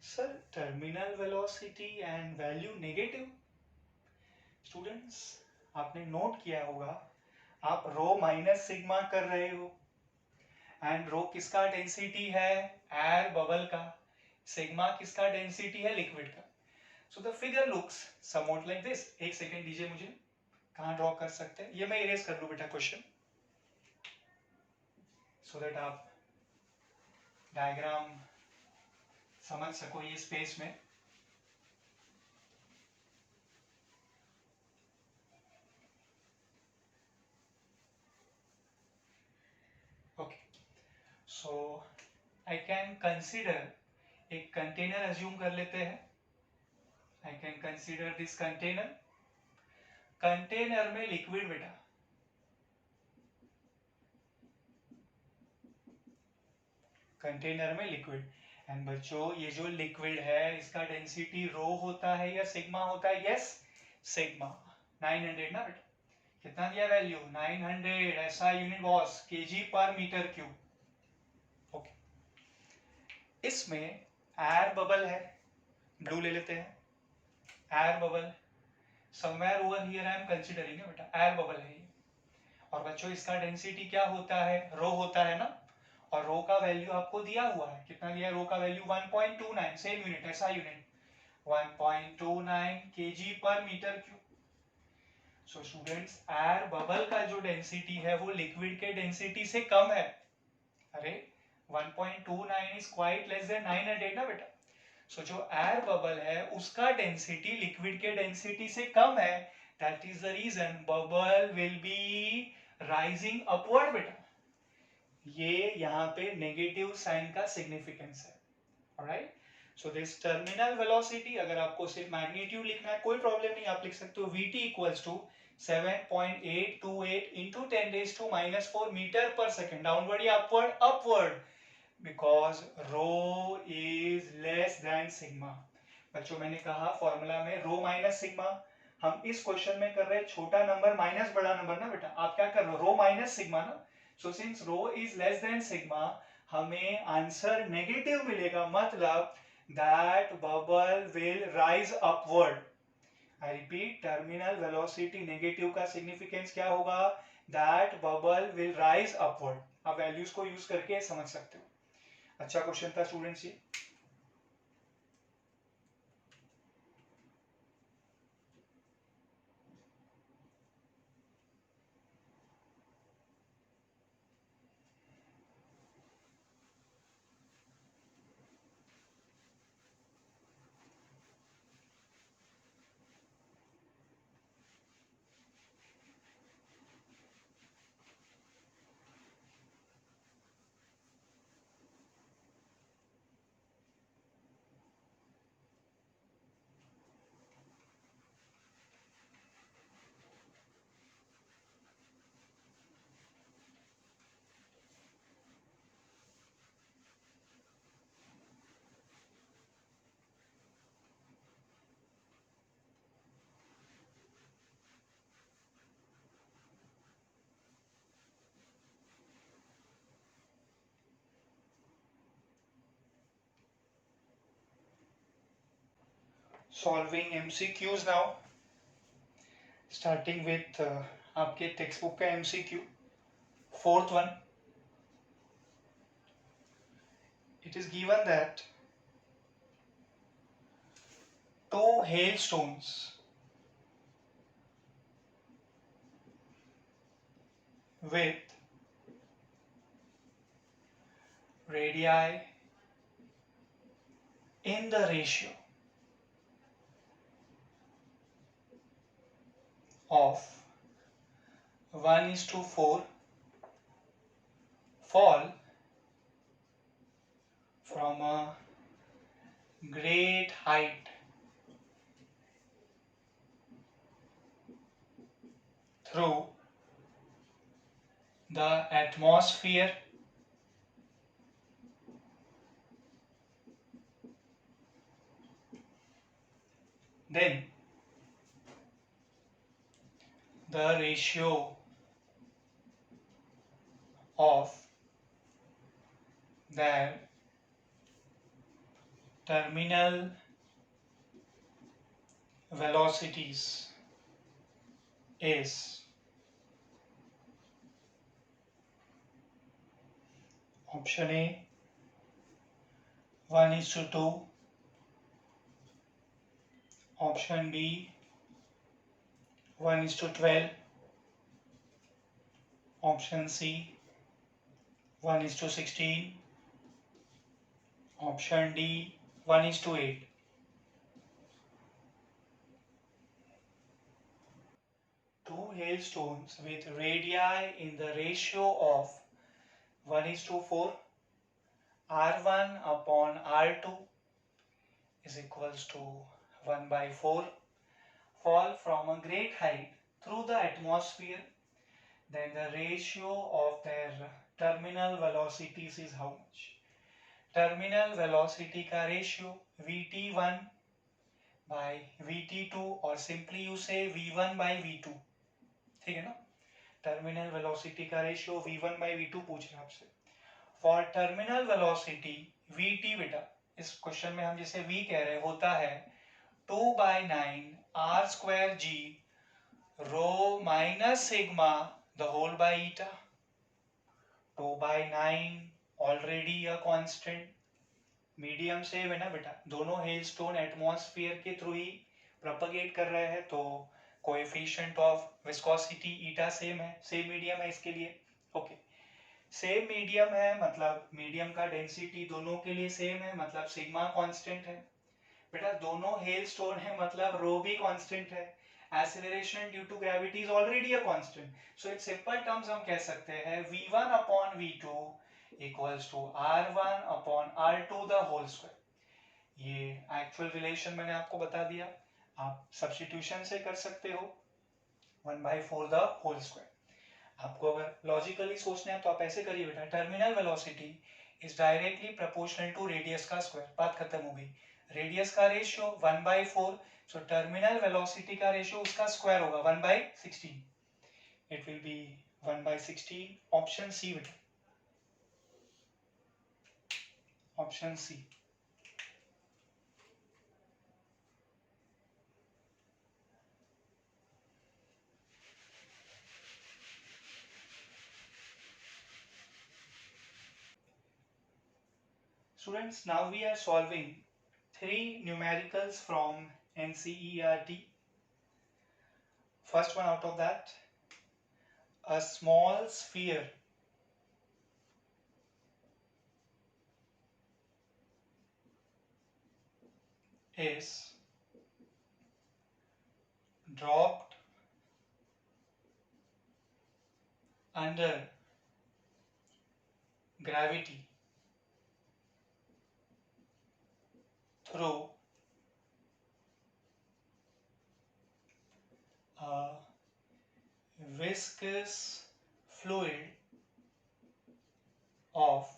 Sir, terminal velocity and value negative. Students, आपने note किया होगा, आप रो minus sigma कर रहे हो एंड रो किसका डेंसिटी है, एयर बबल का, सिग्मा किसका डेंसिटी है, लिक्विड का. So the figure looks somewhat like this. एक सेकेंड दीजिए मुझे, कहाँ ड्रॉ कर सकते हैं, ये मैं इरेज कर लूं बेटा क्वेश्चन, सो दैट आप डायग्राम समझ सको ये स्पेस में. Okay, so I can consider एक कंटेनर अज्यूम कर लेते हैं. I can consider this container. Container में लिक्विड बेटा, कंटेनर में लिक्विड. एंड बच्चों ये जो लिक्विड है इसका डेंसिटी रो होता है या सिग्मा होता है? Yes, sigma. 900 ना बेटा, कितना दिया वैल्यू, 900. ऐसा unit boss KG per metre cube. Okay, इसमें एयर बबल है, ब्लू ले लेते हैं, air bubble somewhere over here I am considering है बेटा, एयर बबल है ये. और बच्चों इसका डेंसिटी क्या होता है, रो होता है ना, और रो का वैल्यू आपको दिया हुआ है, कितना दिया है रो का वैल्यू, 1.29, सेम यूनिट, ऐसा unit 1.29 KG per metre cube. So students, air bubble का जो डेंसिटी है वो लिक्विड के डेंसिटी से कम है. अरे 1.29 इज क्वाइट लेस देन 900 ना बेटा. सो जो एयर बबल है उसका डेंसिटी लिक्विड के डेंसिटी से कम है. That is the reason bubble will be rising upward बेटा. ये यहाँ पे नेगेटिव साइन का सिग्निफिकेंस है. Alright, so this terminal velocity, अगर आपको सिर्फ मैग्नीट्यूड लिखना है कोई प्रॉब्लम नहीं, आप लिख सकते हो vt equals to 7.828 into 10 raised to minus 4 meter per second. Downward या upward, upward, because rho is less than sigma. बच्चों मैंने कहा फॉर्मूला में रो माइनस सिग्मा. हम इस क्वेश्चन में कर रहे हैं छोटा नंबर माइनस बड़ा नंबर ना बेटा, आप क्या कर रहे हो, रो माइनस सिग्मा ना. So since rho is less than sigma, हमें आंसर नेगेटिव मिलेगा, मतलब that bubble will rise upward. I repeat, terminal velocity negative का सिग्निफिकेंस क्या होगा, that bubble will rise upward. आप वैल्यूज को यूज करके समझ सकते हो. अच्छा क्वेश्चन था स्टूडेंट्स ये. Solving MCQs now, starting with आपके टेक्स्ट बुक का MCQ, fourth one. It is given that two hailstones with radii in the ratio of 1:4 fall from a great height through the atmosphere, then the ratio of their terminal velocities is option A 1:2, option B 1:12, option C 1:16, option D 1:8. Two hailstones with radii in the ratio of 1:4, R1 upon R2 is equals to 1/4 fall from a great height through the atmosphere, then the ratio of their terminal velocities is how much? Terminal velocity का ratio Vt1 by Vt2 और simply you say V1 by V2, ठीक है ना? Terminal velocity का ratio V1 by V2 पूछ रहे हैं आपसे. फॉर टर्मिनल वेलोसिटी Vt बेटा इस क्वेश्चन में हम जिसे V कह रहे होता है 2/9 r square g rho minus sigma the whole by eta. 2/9 already a constant, medium same है ना बेटा, दोनों हेलस्टोन एटमॉस्फेयर के थ्रू ही प्रोपगेट कर रहे हैं तो coefficient of viscosity eta same है, सेम मीडियम है इसके लिए. ओके, सेम मीडियम है मतलब मीडियम का डेंसिटी दोनों के लिए सेम है मतलब सिग्मा कांस्टेंट है बेटा, दोनों हेलस्टोन है मतलब रो भी कांस्टेंट है, acceleration due to gravity is already a constant, so in simple terms हम कह सकते हैं v1 upon v2 equals to r1 upon r2 the whole square. ये एक्चुअल रिलेशन मैंने आपको बता दिया, आप सब्स्टिट्यूशन से कर सकते हो 1/4 the whole square. आपको अगर लॉजिकली सोचना है तो आप ऐसे करिए बेटा, terminal velocity is directly proportional to radius का स्क्वायर, बात खत्म हो गई. रेडियस का रेशियो 1/4, सो टर्मिनल वेलोसिटी का रेशियो उसका स्क्वायर होगा 1/16. It will be 1/16. Option C बेटा, option C. Students, now we are solving 3 numericals from NCERT. First one out of that, a small sphere is dropped under gravity through a viscous fluid of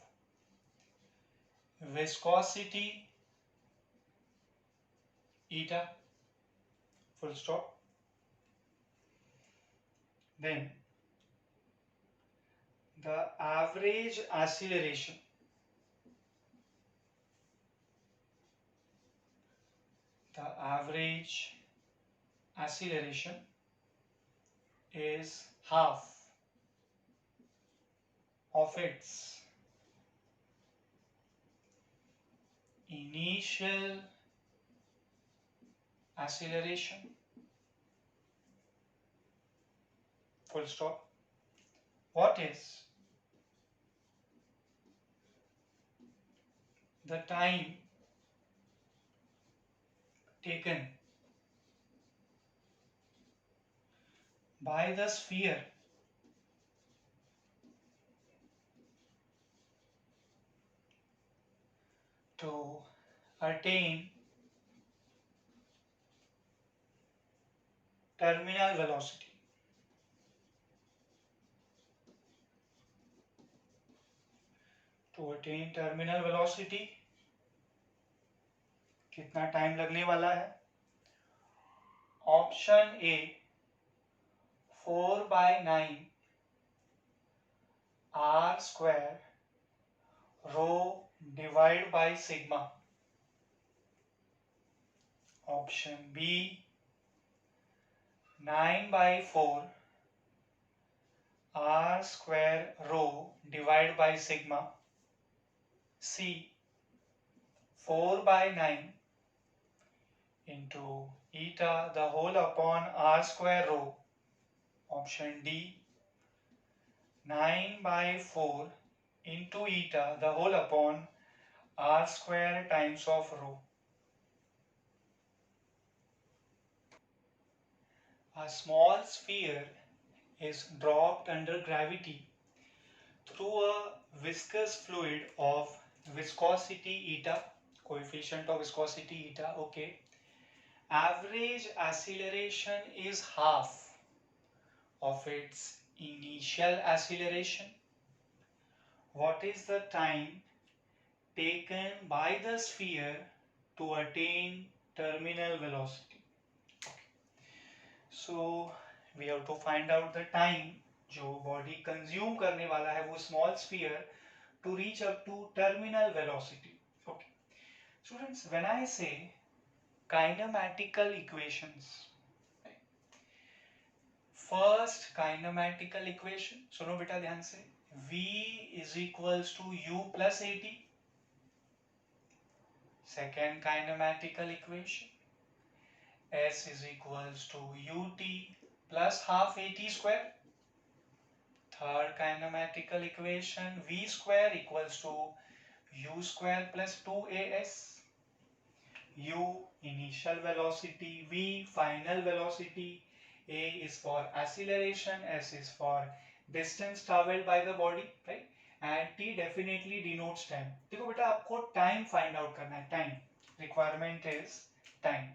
viscosity eta, full stop. Then the average acceleration is half of its initial acceleration, full stop. What is the time taken by the sphere to attain terminal velocity. To attain terminal velocity कितना time लगने वाला है? Option A 4/9 r square rho divided by sigma. Option B 9/4 r square rho divided by sigma. C 4/9 into eta the whole upon r square rho. Option D 9/4 into eta the whole upon r square times of rho. A small sphere is dropped under gravity through a viscous fluid of viscosity eta, coefficient of viscosity eta, okay. Average acceleration is half of its initial acceleration. What is the time taken by the sphere to attain terminal velocity? Okay. So we have to find out the time जो body consume करने वाला है वो small sphere to reach up to terminal velocity. Okay. Students, when I say kinematical equations, first kinematical equation सुनो बेटा ध्यान से, v is equals to u plus A T. Second kinematical equation s is equals to u t plus half A T square. Third kinematical equation v square equals to u square plus 2as. u initial velocity, v final velocity, A is for acceleration, S is for distance traveled by the body, right? And T definitely denotes time. देखो बेटा आपको time find out करना है, time. Requirement is time.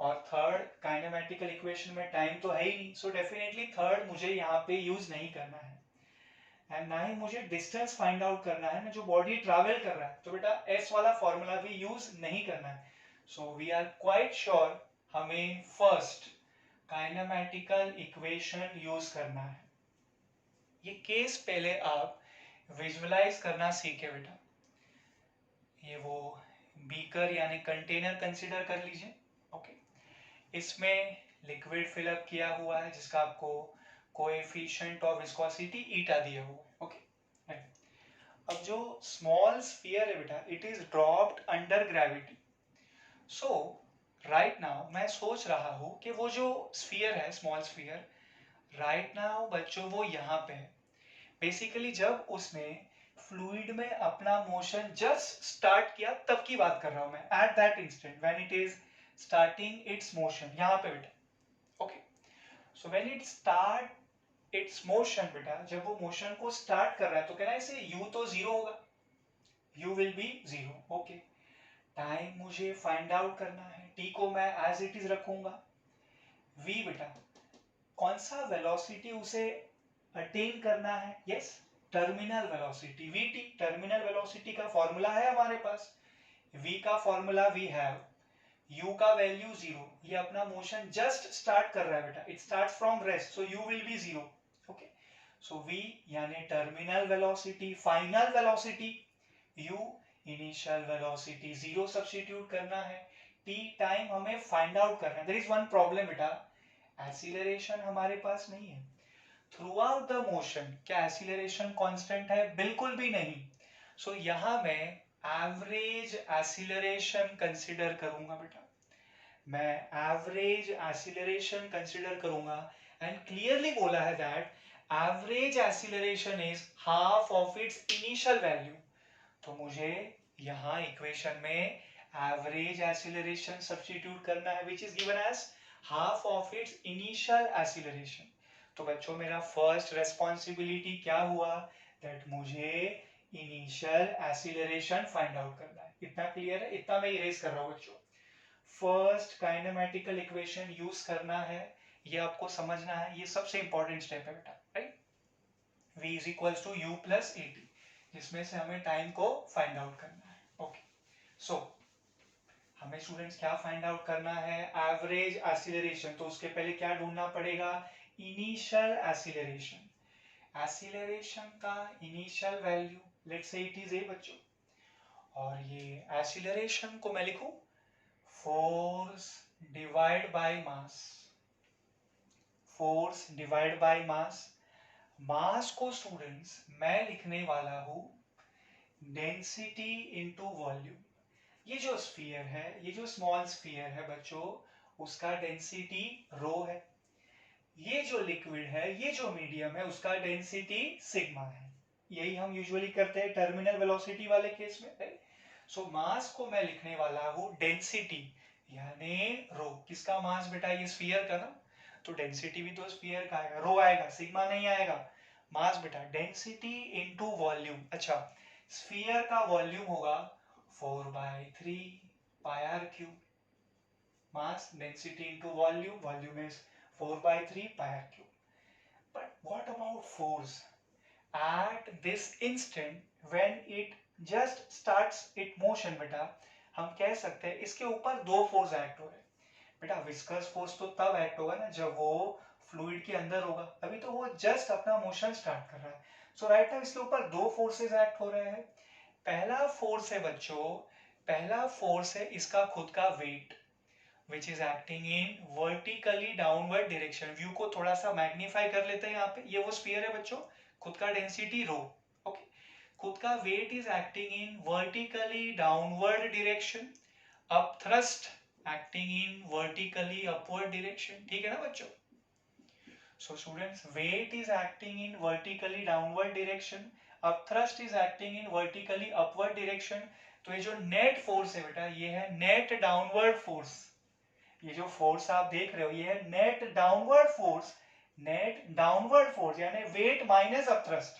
और third kinematical equation में time तो है ही नहीं, so definitely third मुझे यहाँ पे use नहीं करना है. And ना ही मुझे distance find out करना है, जो body travel कर रहा है, तो बेटा S वाला formula भी use नहीं करना है. So we are quite sure हमें first काइनेमेटिकल इक्वेशन यूज करना है. ये केस पहले आप विजुअलाइज करना सीखे बेटा. ये वो बीकर यानी कंटेनर कंसीडर कर लीजिए, ओके. इसमें लिक्विड फिलअप किया हुआ है जिसका आपको कोएफिशिएंट ऑफ विस्कोसिटी ईटा दिया हुआ है, ओके. अब जो स्मॉल स्फीयर है बेटा, it is dropped under gravity. So right now मैं सोच रहा हूं कि वो जो स्फीयर है, स्मॉल स्फीयर, राइट नाउ बच्चों वो यहाँ पे है. बेसिकली जब उसने फ्लूइड में अपना मोशन जस्ट स्टार्ट किया तब की बात कर रहा हूं मैं, at that instant when it is starting it's motion, यहाँ पे बेटा, okay. So when it start it's motion बेटा, जब वो मोशन को स्टार्ट कर रहा है तो कहना है इसे u तो जीरो होगा, u will be zero, okay. Time मुझे फाइंड आउट करना है, t को मैं एज इट इज रखूंगा. v बेटा कौन सा वेलोसिटी उसे अटेन करना है? Yes, terminal velocity, vt. Terminal velocity का फॉर्मूला है हमारे पास, v का फॉर्मूला वी हैव, u का वैल्यू जीरो. ये अपना मोशन जस्ट स्टार्ट कर रहा है बेटा, it starts from rest, so u will be zero, okay. So v यानी terminal velocity, final velocity u, initial velocity zero substitute करना है, t टाइम हमें फाइंड आउट करना है. देयर इज वन प्रॉब्लम बेटा, एक्सीलरेशन हमारे पास नहीं है. थ्रू आउट द मोशन क्या एक्सीलरेशन कांस्टेंट है? बिल्कुल भी नहीं. सो यहां मैं एवरेज एक्सीलरेशन कंसीडर करूंगा बेटा, मैं एवरेज एक्सीलरेशन कंसीडर करूंगा. एंड क्लियरली बोला है that average acceleration is half of its initial value. तो मुझे यहाँ इक्वेशन में एवरेज एक्सीलरेशन सब्स्टिट्यूट करना है, which is given as half of its initial acceleration. तो बच्चों मेरा फर्स्ट रेस्पॉन्सिबिलिटी क्या हुआ, दैट मुझे इनिशियल एक्सीलरेशन फाइंड आउट करना है। इतना क्लियर है? इतना मैं इरेज कर रहा हूँ बच्चों। फर्स्ट काइनेमेटिकल इक्वेशन यूज करना है, ये आपको समझना है, ये सबसे इंपॉर्टेंट स्टेप है बेटा, right. v is equals to u plus A t, जिसमें से हमें टाइम को फाइंड आउट करना है। ओके, सो हमें स्टूडेंट्स क्या फाइंड आउट करना है, एवरेज एक्सीलरेशन। तो उसके पहले क्या ढूंढना पड़ेगा, इनिशियल एक्सीलरेशन। एक्सीलरेशन का initial value let's say it is A बच्चों, और ये एक्सीलरेशन को मैं लिखूं force divide by mass, force divide by mass. Mass को स्टूडेंट्स मैं लिखने वाला हूं डेंसिटी इनटू वॉल्यूम। ये जो स्फीयर है, ये जो स्मॉल स्फीयर है बच्चों, उसका डेंसिटी रो है। ये जो लिक्विड है, ये जो मीडियम है, उसका डेंसिटी सिग्मा है। यही हम यूजुअली करते हैं टर्मिनल वेलोसिटी वाले केस में। सो मास को मैं लिखने वाला हूं डेंसिटी यानी रो। किसका मास बेटा, ये स्फीयर का ना, तो डेंसिटी भी तो स्फीयर का आएगा, रो आएगा, सिग्मा नहीं आएगा। मास बेटा डेंसिटी इनटू वॉल्यूम। अच्छा, स्फीयर का वॉल्यूम होगा 4/3 pi r cube. Mass density into volume, volume is 4/3 pi r cube. But what about force? At this instant when it just starts its motion बेटा, हम कह सकते हैं इसके ऊपर दो फोर्स एक्ट हो रहे हैं। बेटा विस्कस फोर्स तो तब एक्ट होगा ना जब वो फ्लूइड के अंदर होगा, अभी तो वो जस्ट अपना मोशन स्टार्ट कर रहा है। सो राइट नाउ इसके ऊपर दो फोर्सेस एक्ट हो रहे हैं। पहला फोर्स है बच्चों, पहला फोर्स है इसका खुद का weight, which is acting in vertically downward direction। View को थोड़ा सा मैग्नीफाई कर लेते हैं यहाँ पे, ये वो स्फीयर है बच्चों, खुद का डेंसिटी रो। ओके, खुद का weight is acting in vertically downward direction, up thrust acting in vertically upward direction. ठीक है ना बच्चों? So students, weight is acting in vertically downward direction, up thrust is acting in vertically upward direction. तो ये जो net force है बेटा, ये है नेट डाउनवर्ड फोर्स। ये जो फोर्स आप देख रहे हो, ये है net downward force. Net downward force यानी वेट माइनस अपथ्रस्ट।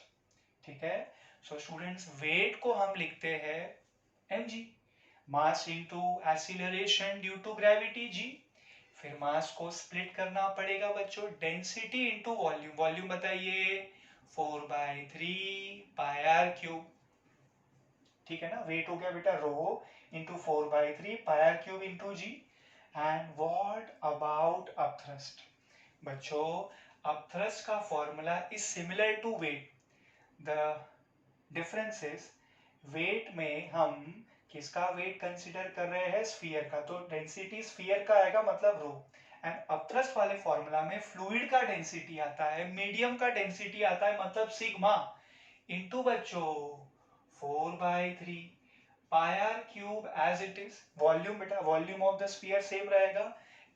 ठीक है? सो स्टूडेंट्स, वेट को हम लिखते हैं mg, mass into acceleration due to gravity g। फिर मास को स्प्लिट करना पड़ेगा बच्चों, डेंसिटी इनटू वॉल्यूम। वॉल्यूम बताइए, 4/3 पाई आर क्यूब। ठीक है ना? वेट हो गया बेटा rho into 4/3 pi r cube into g. And what about upthrust? बच्चों, upthrust का formula is similar to weight. The difference is weight में हम किसका वेट कंसिडर कर रहे हैं, स्फीयर का, तो डेंसिटी स्फीयर का आएगा मतलब रो। एंड अपथ्रस्ट वाले फॉर्मूला में फ्लूइड का डेंसिटी आता है, मीडियम का डेंसिटी आता है मतलब सिग्मा इनटू बच्चों 4/3 pi r cube as it is. Volume बेटा, volume of the sphere same रहेगा,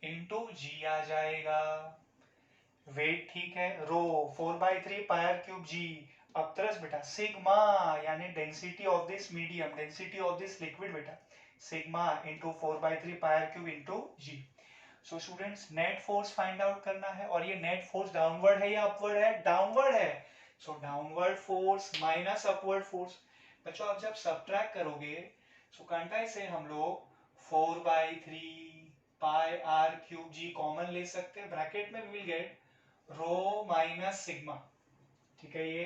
इनटू जी आ जाएगा। वेट ठीक है, rho 4/3 pi r cube g. Upthrust बेटा सिग्मा यानी density of this medium, density of this liquid बेटा, sigma into 4/3 pi r cube into g. So students, net force find out करना है, और ये नेट फोर्स डाउनवर्ड है या upward है, डाउनवर्ड है। So downward force minus upward force. बच्चों आप जब सब्ट्रैक्ट करोगे, सो कंटाई से हम लोग 4/3 pi r cube g common ले सकते हैं, ब्रैकेट में we will get rho minus sigma. ठीक है? ये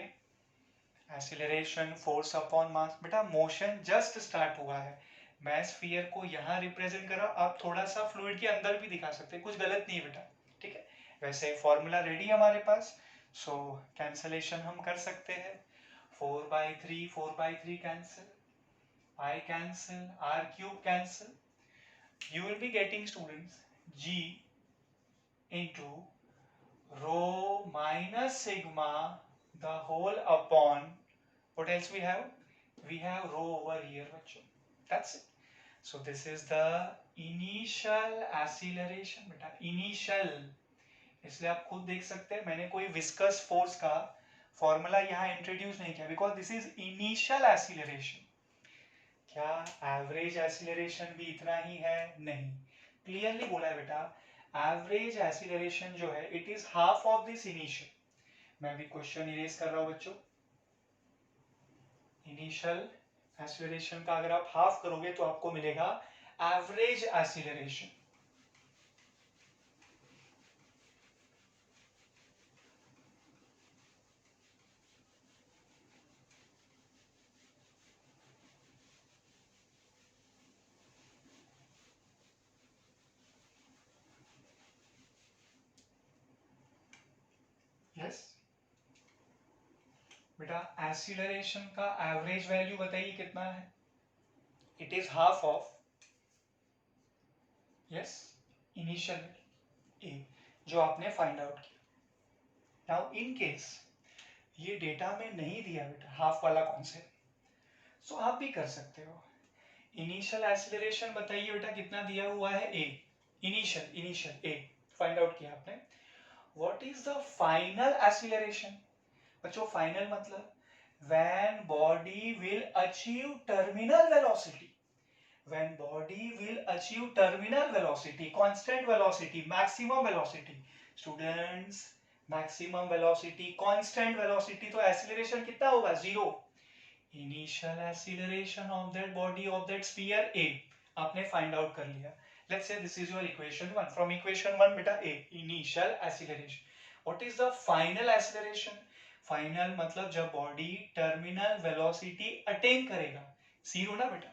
एक्सीलरेशन फोर्स अपॉन मास। बेटा मोशन जस्ट स्टार्ट हुआ है, मैं स्फीयर को यहाँ रिप्रेजेंट कर रहा हूँ, आप थोड़ा सा फ्लूइड के अंदर भी दिखा सकते हैं, कुछ गलत नहीं बेटा। ठीक है? वैसे फॉर्मूला रेडी हमारे पास, सो कैंसलेशन हम कर सकते हैं। 4/3 cancel, I cancel, r cube cancel. You will be getting students g into rho minus sigma the whole upon, what else we have? We have rho over here bachcho. That's it. So this is the initial acceleration beta, initial। इसलिए आप खुद देख सकते हैं मैंने कोई viscous force का formula यहाँ इंट्रोड्यूस नहीं किया, because this is initial acceleration. क्या एवरेज एक्सीलरेशन भी इतना ही है? नहीं। क्लियरली बोला है बेटा, एवरेज एक्सीलरेशन जो है it is half of this initial. मैं भी क्वेश्चन इरेज कर रहा हूं बच्चों. इनिशियल एक्सीलरेशन का अगर आप हाफ करोगे तो आपको मिलेगा एवरेज एक्सीलरेशन. यस बेटा, एक्सीलरेशन का एवरेज वैल्यू बताइए कितना है. It is half of yes initial A जो आपने फाइंड आउट किया. नाउ इन केस ये डेटा में नहीं दिया बेटा हाफ वाला कॉन्सेप्ट, सो आप भी कर सकते हो. इनिशियल एक्सीलरेशन बताइए बेटा कितना दिया हुआ है ए. इनिशियल ए फाइंड आउट किया आपने. What is the final acceleration. बच्चों फाइनल मतलब when body will achieve terminal velocity. When body will achieve terminal velocity, constant velocity, maximum velocity. Students, maximum velocity, constant velocity, तो acceleration कितना होगा? Zero. Initial acceleration of that body of that sphere A आपने find out कर लिया. Let's say this is your equation 1. From equation 1 बेटा A, initial acceleration. What is the final acceleration? Final मतलब जब body terminal velocity attain करेगा. Zero ना बेटा.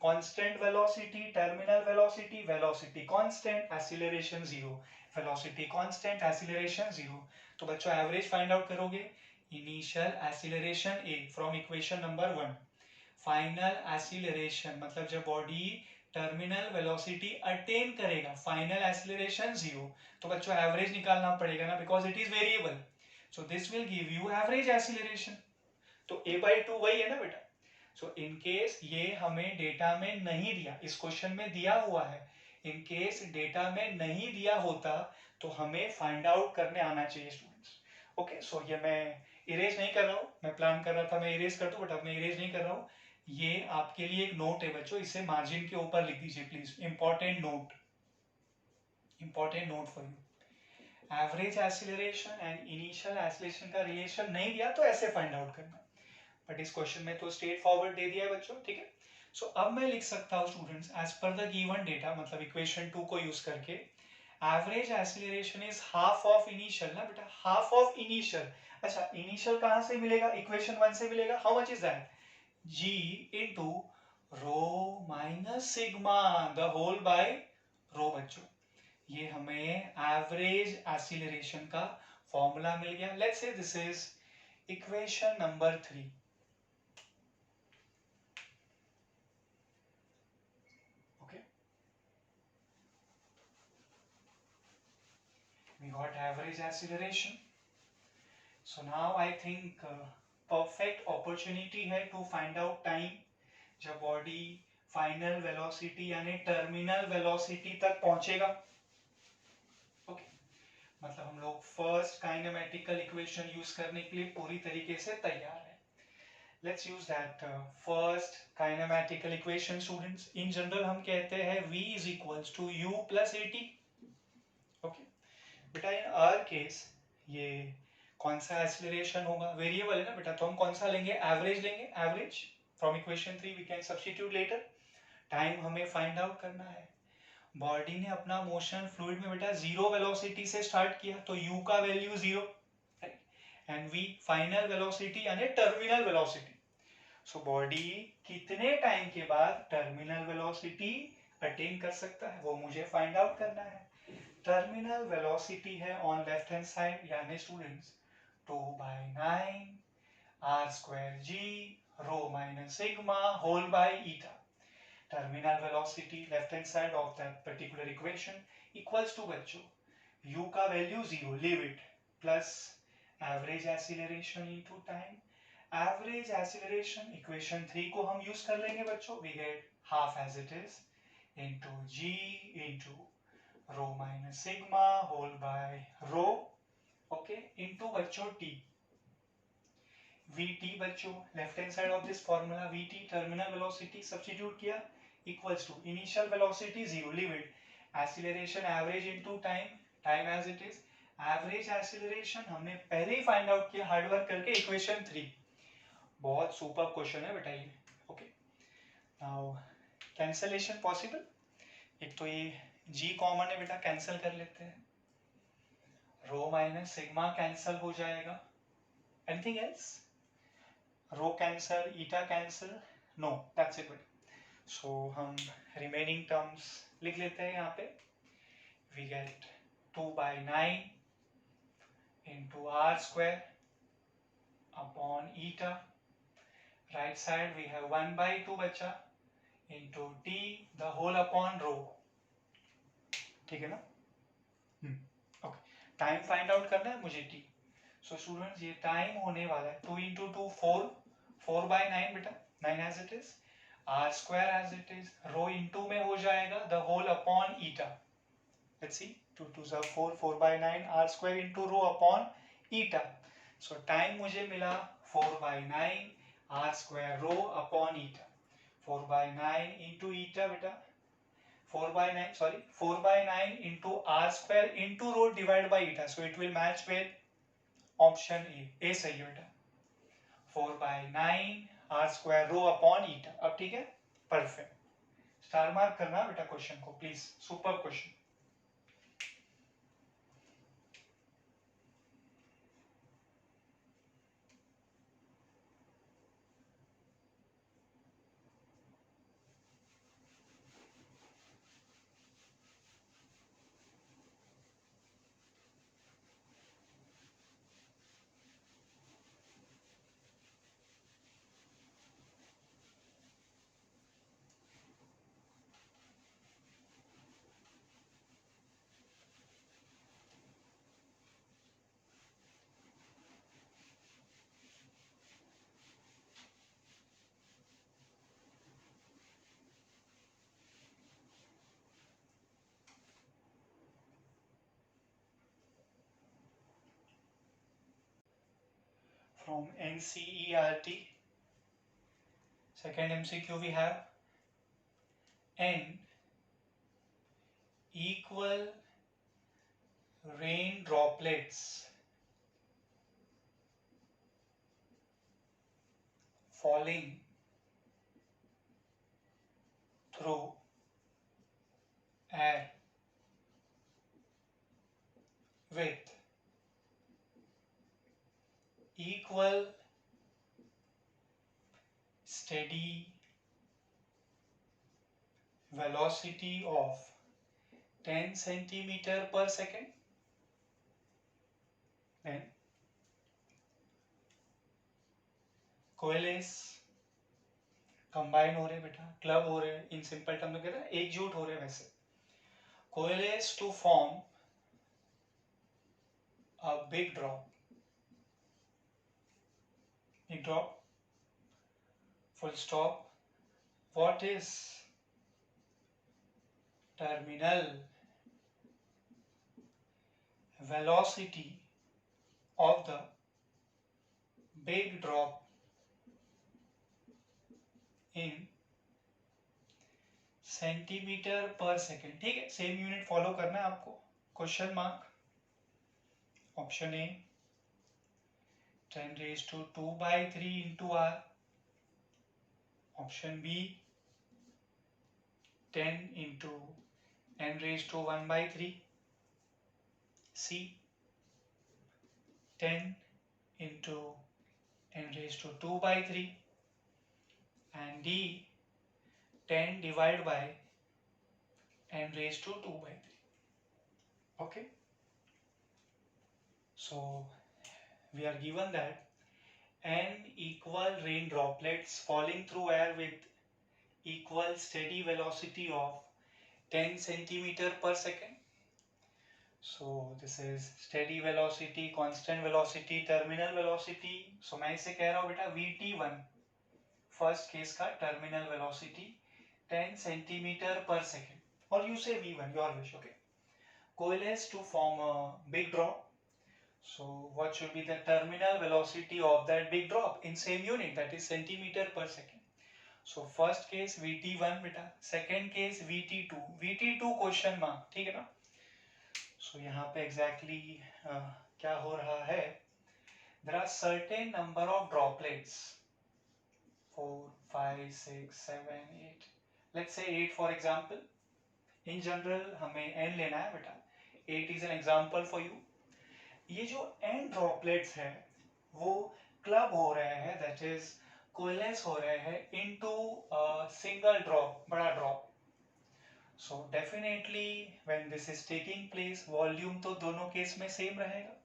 Constant velocity, terminal velocity, velocity constant, acceleration zero. Velocity constant, acceleration zero. तो बच्चों average find out करोगे. Initial acceleration A from equation number 1. Final acceleration मतलब जब बॉडी टर्मिनल वेलोसिटी अटेन करेगा, final acceleration zero. तो बच्चों एवरेज निकालना पड़ेगा ना, because it is variable. So this will give you average acceleration. तो a/2 वही है ना बेटा. So in case ये हमें डेटा में नहीं दिया, इस क्वेश्चन में दिया हुआ है. In case डेटा में नहीं दिया होता तो हमें फाइंड आउट करने आना चाहिए स्टूडेंट्स. ओके, सो ये मैं इरेज नहीं कर रहा हूँ. मैं प्लान कर रहा था मैं इरेज कर दूं, बट अब मैं इरेज नहीं कर रहा हूँ. ये आपके लिए एक नोट है बच्चों, इसे मार्जिन के ऊपर लिख दीजिए please. Important note for you. Average acceleration and initial acceleration का रिलेशन नहीं दिया तो ऐसे फाइंड आउट करना. बट इस क्वेश्चन में तो स्ट्रेट फॉरवर्ड दे दिया है बच्चों. ठीक है. सो अब मैं लिख सकता हूँ students as per the given data, मतलब इक्वेशन 2 को यूज करके average acceleration is half of initial ना बेटा. Half of initial. अच्छा, इनिशियल कहां से मिलेगा? इक्वेशन 1 से मिलेगा. How much is that? g into rho minus sigma the whole by rho. बच्चों ये हमें एवरेज एक्सीलरेशन का फॉर्मूला मिल गया. Let's say this is equation number 3. Okay, we got average acceleration. So now I think perfect opportunity है to find out time जब body final velocity यानी terminal velocity तक पहुंचेगा. मतलब हम लोग फर्स्ट काइनेमेटिकल इक्वेशन यूज करने के लिए पूरी तरीके से तैयार है. Let's use that first kinematical equation students. In general हम कहते हैं v is equals to u plus at. Okay बेटा, इन आवर केस ये कौन सा एक्सीलरेशन होगा? वेरिएबल है ना बेटा, तो हम कौन सा लेंगे? एवरेज लेंगे. Average from equation 3 we can substitute later. Time हमें फाइंड आउट करना है. बॉडी ने अपना मोशन फ्लूइड में बेटा जीरो वेलोसिटी से स्टार्ट किया, तो u का value zero and v final velocity यानी टर्मिनल वेलोसिटी. सो बॉडी कितने टाइम के बाद टर्मिनल वेलोसिटी अटेन कर सकता है वो मुझे फाइंड आउट करना है. टर्मिनल वेलोसिटी है ऑन लेफ्ट हैंड साइड यानी students 2/9 r² g rho minus sigma whole by eta. terminal velocity left hand side of that particular equation equals to बच्चों u का value 0, leave it, plus average acceleration into time. average acceleration equation 3 को हम use कर लेंगे बच्चों. we get half as it is into g into rho minus sigma whole by rho. okay, into बच्चों t. vt बच्चों left hand side of this formula vt terminal velocity substitute किया equals to initial velocity 0, leave it, acceleration average into time, time as it is, average acceleration हमने पहले ही find out किया hard work करके, equation 3। बहुत super question है बेटा ये। Okay, now cancellation possible. एक तो ये जी कॉमन है बेटा, कैंसिल कर लेते हैं, रो माइनस सिग्मा कैंसिल हो जाएगा। Anything else? Rho cancel, eta cancel, no, that's it बेटा। सो हम रिमेनिंग टर्म्स लिख लेते हैं यहाँ पे। We get 2/9 into r square upon eta. Right side we have 1/2 बच्चा into t the whole upon rho। ठीक है ना? ओके, टाइम फाइंड आउट करना है मुझे t। सो स्टूडेंट्स ये टाइम होने वाला है 2 into 2 4, 4/9 बेटा, 9 as it is, r square as it is, rho into में हो जाएगा the whole upon eta। Let's see, 2 2s are 4, 4/9 r square into rho upon eta। So time मुझे मिला 4/9 r square rho upon eta। 4/9 into eta बेटा, 4/9 sorry 4/9 into r square into rho divided by eta, so it will match with option A सही है बेटा, 4/9 r square rho upon eta। अब ठीक है, perfect. Star mark करना बेटा question को please, super question. From NCERT, second MCQ we have N equal rain droplets falling through air with equal steady velocity of 10 centimeter per second, then coalesce, combine हो रहे बेटा, club हो रहे, in simple term में कहते हैं एकजुट हो रहे, वैसे coalesce to form a big drop, big drop, full stop। What is terminal velocity of the big drop in centimetre पर सेकेंड? ठीक है, सेम यूनिट फॉलो करना है आपको। Question mark, option A 10⁻² into r, option B 10 into 10⁻⅓, C 10 into 10⁻²/3, and D 10 divided by 10⁻²/3। Okay, so we are given that n equal rain droplets falling through air with equal steady velocity of 10 centimeter per second। So this is steady velocity, constant velocity, terminal velocity। So मैं इसे कह रहा हूँ बेटा VT1, first case का terminal velocity 10 centimetre पर second, और you से V1, your wish. Okay, coalesce to form a big drop, so what should be the terminal velocity of that big drop in same unit, that is centimeter per second? So first case VT1 बेटा, second case VT2, VT2 question mark, ठीक है ना। सो यहाँ पे exactly क्या हो रहा है, there are certain number of droplets, 4 5 6 7 8, let's say 8 for example. in general हमें n लेना है बेटा, 8 is an example for you. ये जो n droplets है वो क्लब हो रहे हैं, that is coalesce हो रहे हैं into a single drop, बड़ा drop. So definitely when this is taking place, volume तो दोनों केस में सेम रहेगा.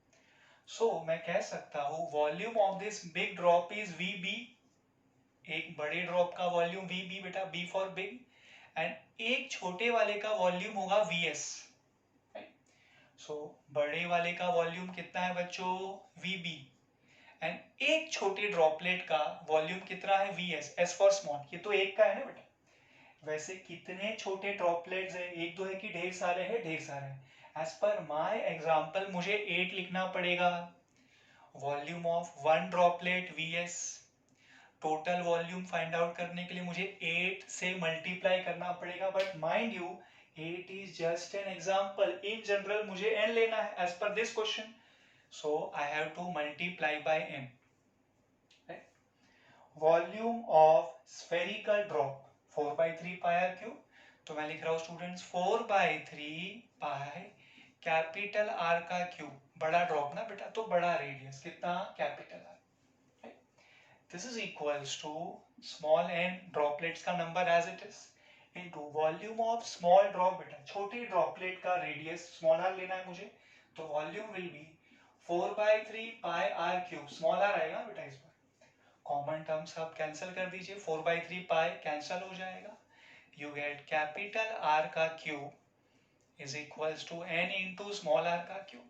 So मैं कह सकता हूँ volume of this big drop is VB, एक बड़े ड्रॉप का वॉल्यूम VB बेटा, B for big, एंड एक छोटे वाले का वॉल्यूम होगा VS. सो बड़े वाले का वॉल्यूम कितना है बच्चों, VB, एंड एक छोटे ड्रॉपलेट का वॉल्यूम कितना है, VS, S फॉर स्मॉल. ये तो एक का है ना बेटा. वैसे कितने छोटे ड्रॉपलेट्स है, एक दो है कि ढेर सारे हैं, ढेर सारे हैं. एज पर माय एग्जांपल मुझे 8 लिखना पड़ेगा. Volume of one droplet VS, total volume find out करने के लिए मुझे 8 से मल्टीप्लाई करना पड़ेगा. But mind you 8 is just an example. In general मुझे n लेना है as per this question, so I have to multiply by n. Volume of spherical drop 4/3 pi r cube. तो मैं लिख रहा हूँ स्टूडेंट्स 4/3 पाई कैपिटल आर का cube, बड़ा ड्रॉप ना बेटा, तो बड़ा रेडियस कितना, capital R. This is equals to small n droplets का number as it is into volume of small drop बेटा, छोटे droplet का radius small r लेना है मुझे, तो volume will be 4/3 pi r cube. small r आएगा बेटा इस बार. कॉमन टर्म्स आप कैंसिल कर दीजिए, 4/3 pi कैंसिल हो जाएगा. You get capital R का cube is equals to n into small r का cube.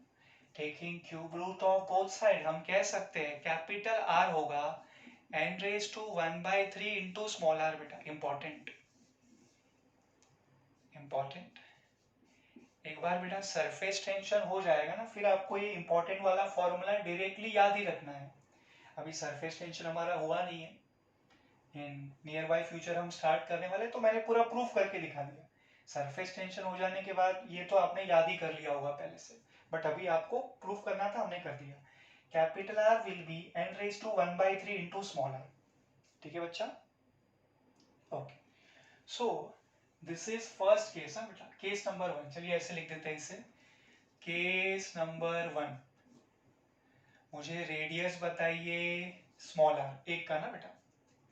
Taking cube root of both side हम कह सकते हैं capital R होगा n raised to 1/3 into small r बेटा. Important important. एक बार बेटा सरफेस टेंशन हो जाएगा ना, फिर आपको ये इंपॉर्टेंट वाला फॉर्मूला डायरेक्टली याद ही रखना है. अभी सरफेस टेंशन हमारा हुआ नहीं है, इन नियर बाय फ्यूचर हम स्टार्ट करने वाले, तो मैंने पूरा प्रूफ करके दिखा दिया. सरफेस टेंशन हो जाने के बाद ये तो आपने याद ही कर लिया होगा पहले से, बट अभी आपको प्रूफ करना था, हमने कर दिया. Capital R will be n raised to 1/3 into small r. ठीक है बच्चा, okay. So this is first case है बेटा, केस नंबर 1. चलिए ऐसे लिख देते हैं इसे, केस नंबर 1. मुझे रेडियस बताइए स्मॉल r, एक का ना बेटा,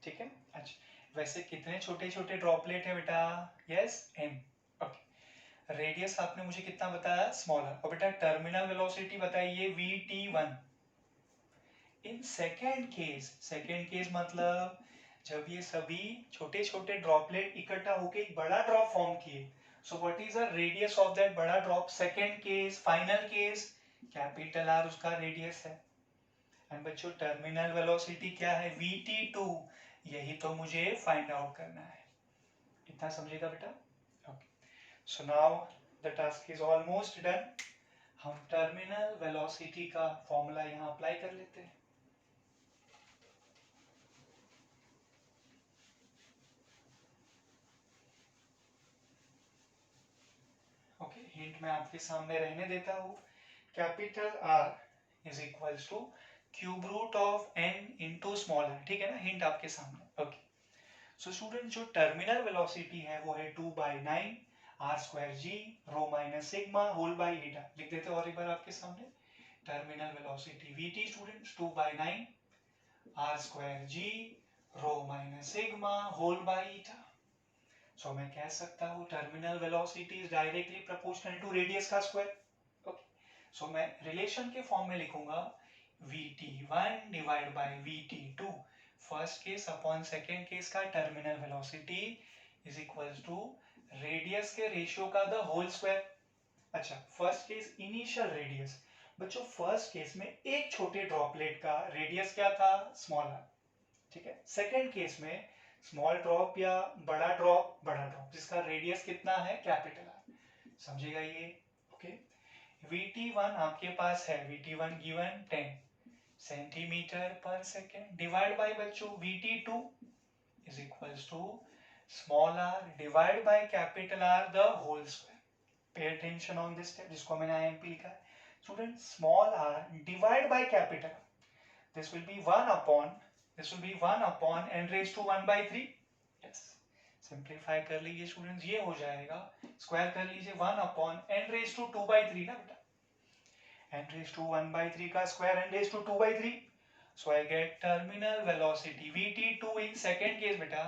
ठीक है. अच्छा, वैसे कितने छोटे छोटे ड्रॉपलेट है बेटा, यस n. ओके, रेडियस आपने मुझे कितना बताया, स्मॉल r. और बेटा टर्मिनल वेलोसिटी बताइए VT1. इन सेकेंड केस मतलब जब ये सभी छोटे छोटे ड्रॉपलेट इकट्ठा होकर एक बड़ा ड्रॉप फॉर्म किए, so what is the radius of that बड़ा drop. Second case, final case, capital R उसका रेडियस है. एंड बच्चों टर्मिनल वेलोसिटी क्या है, VT2. यही तो मुझे फाइंड आउट करना है. इतना समझेगा बेटा, okay. So now the task is almost done. हम टर्मिनल वेलोसिटी का फॉर्मूला यहाँ अप्लाई कर लेते हैं. हिंट मैं आपके सामने रहने देता हूँ. Capital R is equals to cube root of n into small r. ठीक है ना, हिंट आपके सामने, ओके. सो स्टूडेंट जो टर्मिनल वेलोसिटी है वो है 2/9 r²g rho minus sigma whole by eta. लिख देते हैं और एक बार आपके सामने. Terminal velocity VT students 2/9 r²g rho minus sigma whole by eta. So मैं कह सकता हूँ terminal velocity is directly proportional to radius का स्क्वायर. ओके, सो मैं रिलेशन के फॉर्म में लिखूंगा VT1 divide by VT2, first case upon second case का terminal velocity is equals to radius के रेशियो का द होल स्क्वायर. अच्छा, first case initial radius. बच्चों फर्स्ट केस में एक छोटे ड्रॉपलेट का रेडियस क्या था, स्मॉल r. ठीक है. सेकेंड केस में स्मॉल ड्रॉप या बड़ा ड्रॉप जिसका रेडियस कितना है, कैपिटल आर. समझेगा ये, ओके. VT1 आपके पास है, VT1 गिवन 10 सेंटीमीटर पर सेकेंड डिवाइड बाय बच्चों VT2 is equals to small r divided by capital R the whole square. Pay attention on this step, जिसको मैंने IMP लिखा है. Student, small r divided by capital. This will be 1 upon, this will be 1 upon n raised to 1 by 3. Yes. Simplify कर लीजिए students, ये हो जाएगा, square कर लीजिए 1 upon n raise to 2 by 3 ना बेटा, n रेज टू 1 by 3 का square n raise to 2 by 3. So I get terminal velocity Vt2 in second case बेटा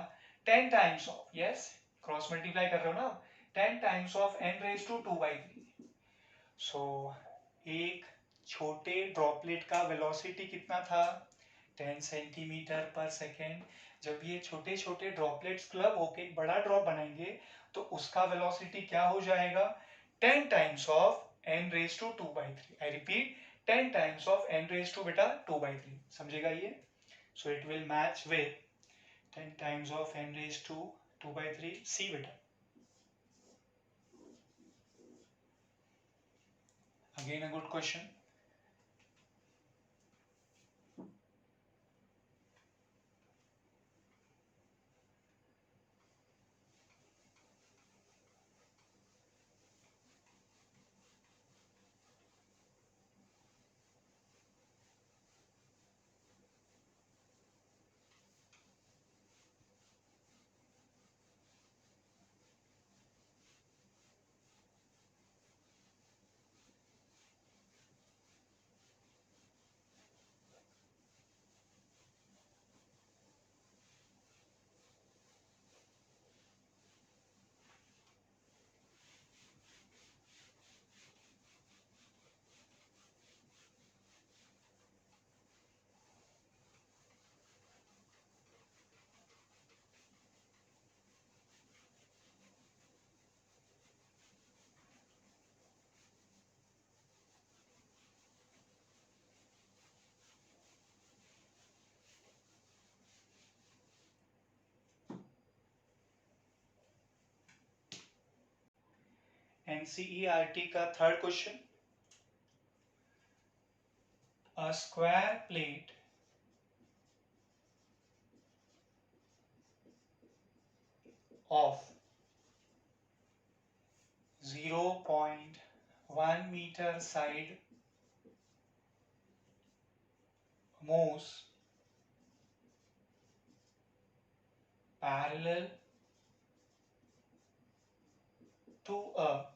10 times of, yes, cross multiply कर रहे हो ना, 10 times of n raise to 2 by 3. So एक छोटे ड्रॉपलेट का velocity कितना था, 10 सेंटीमीटर पर सेकेंड. जब ये छोटे छोटे ड्रॉपलेट्स क्लब होके एक बड़ा ड्रॉप बनाएंगे तो उसका वेलोसिटी क्या हो जाएगा, 10 times of n raise to 2 by 3. I repeat, 10 times of n raise to बेटा 2 by 3. समझेगा ये? So it will match with 10 times of n raise to 2 by 3. C बेटा. Again a good question. NCERT का third question. A square plate of 0.1 meter side moves parallel to a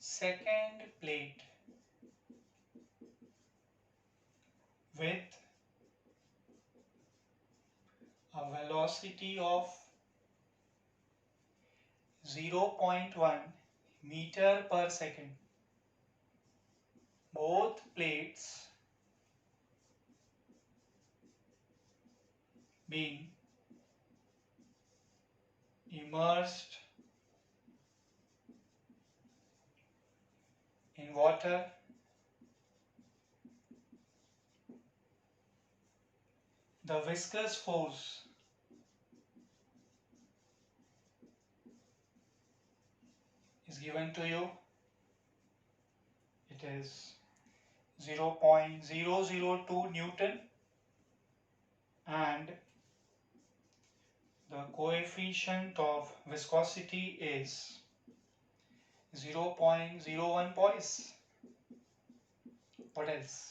second plate with a velocity of 0.1 meter per second. Both plates being immersed in water the viscous force is given to you. It is 0.002 Newton and the coefficient of viscosity is 0.01 poise. What else?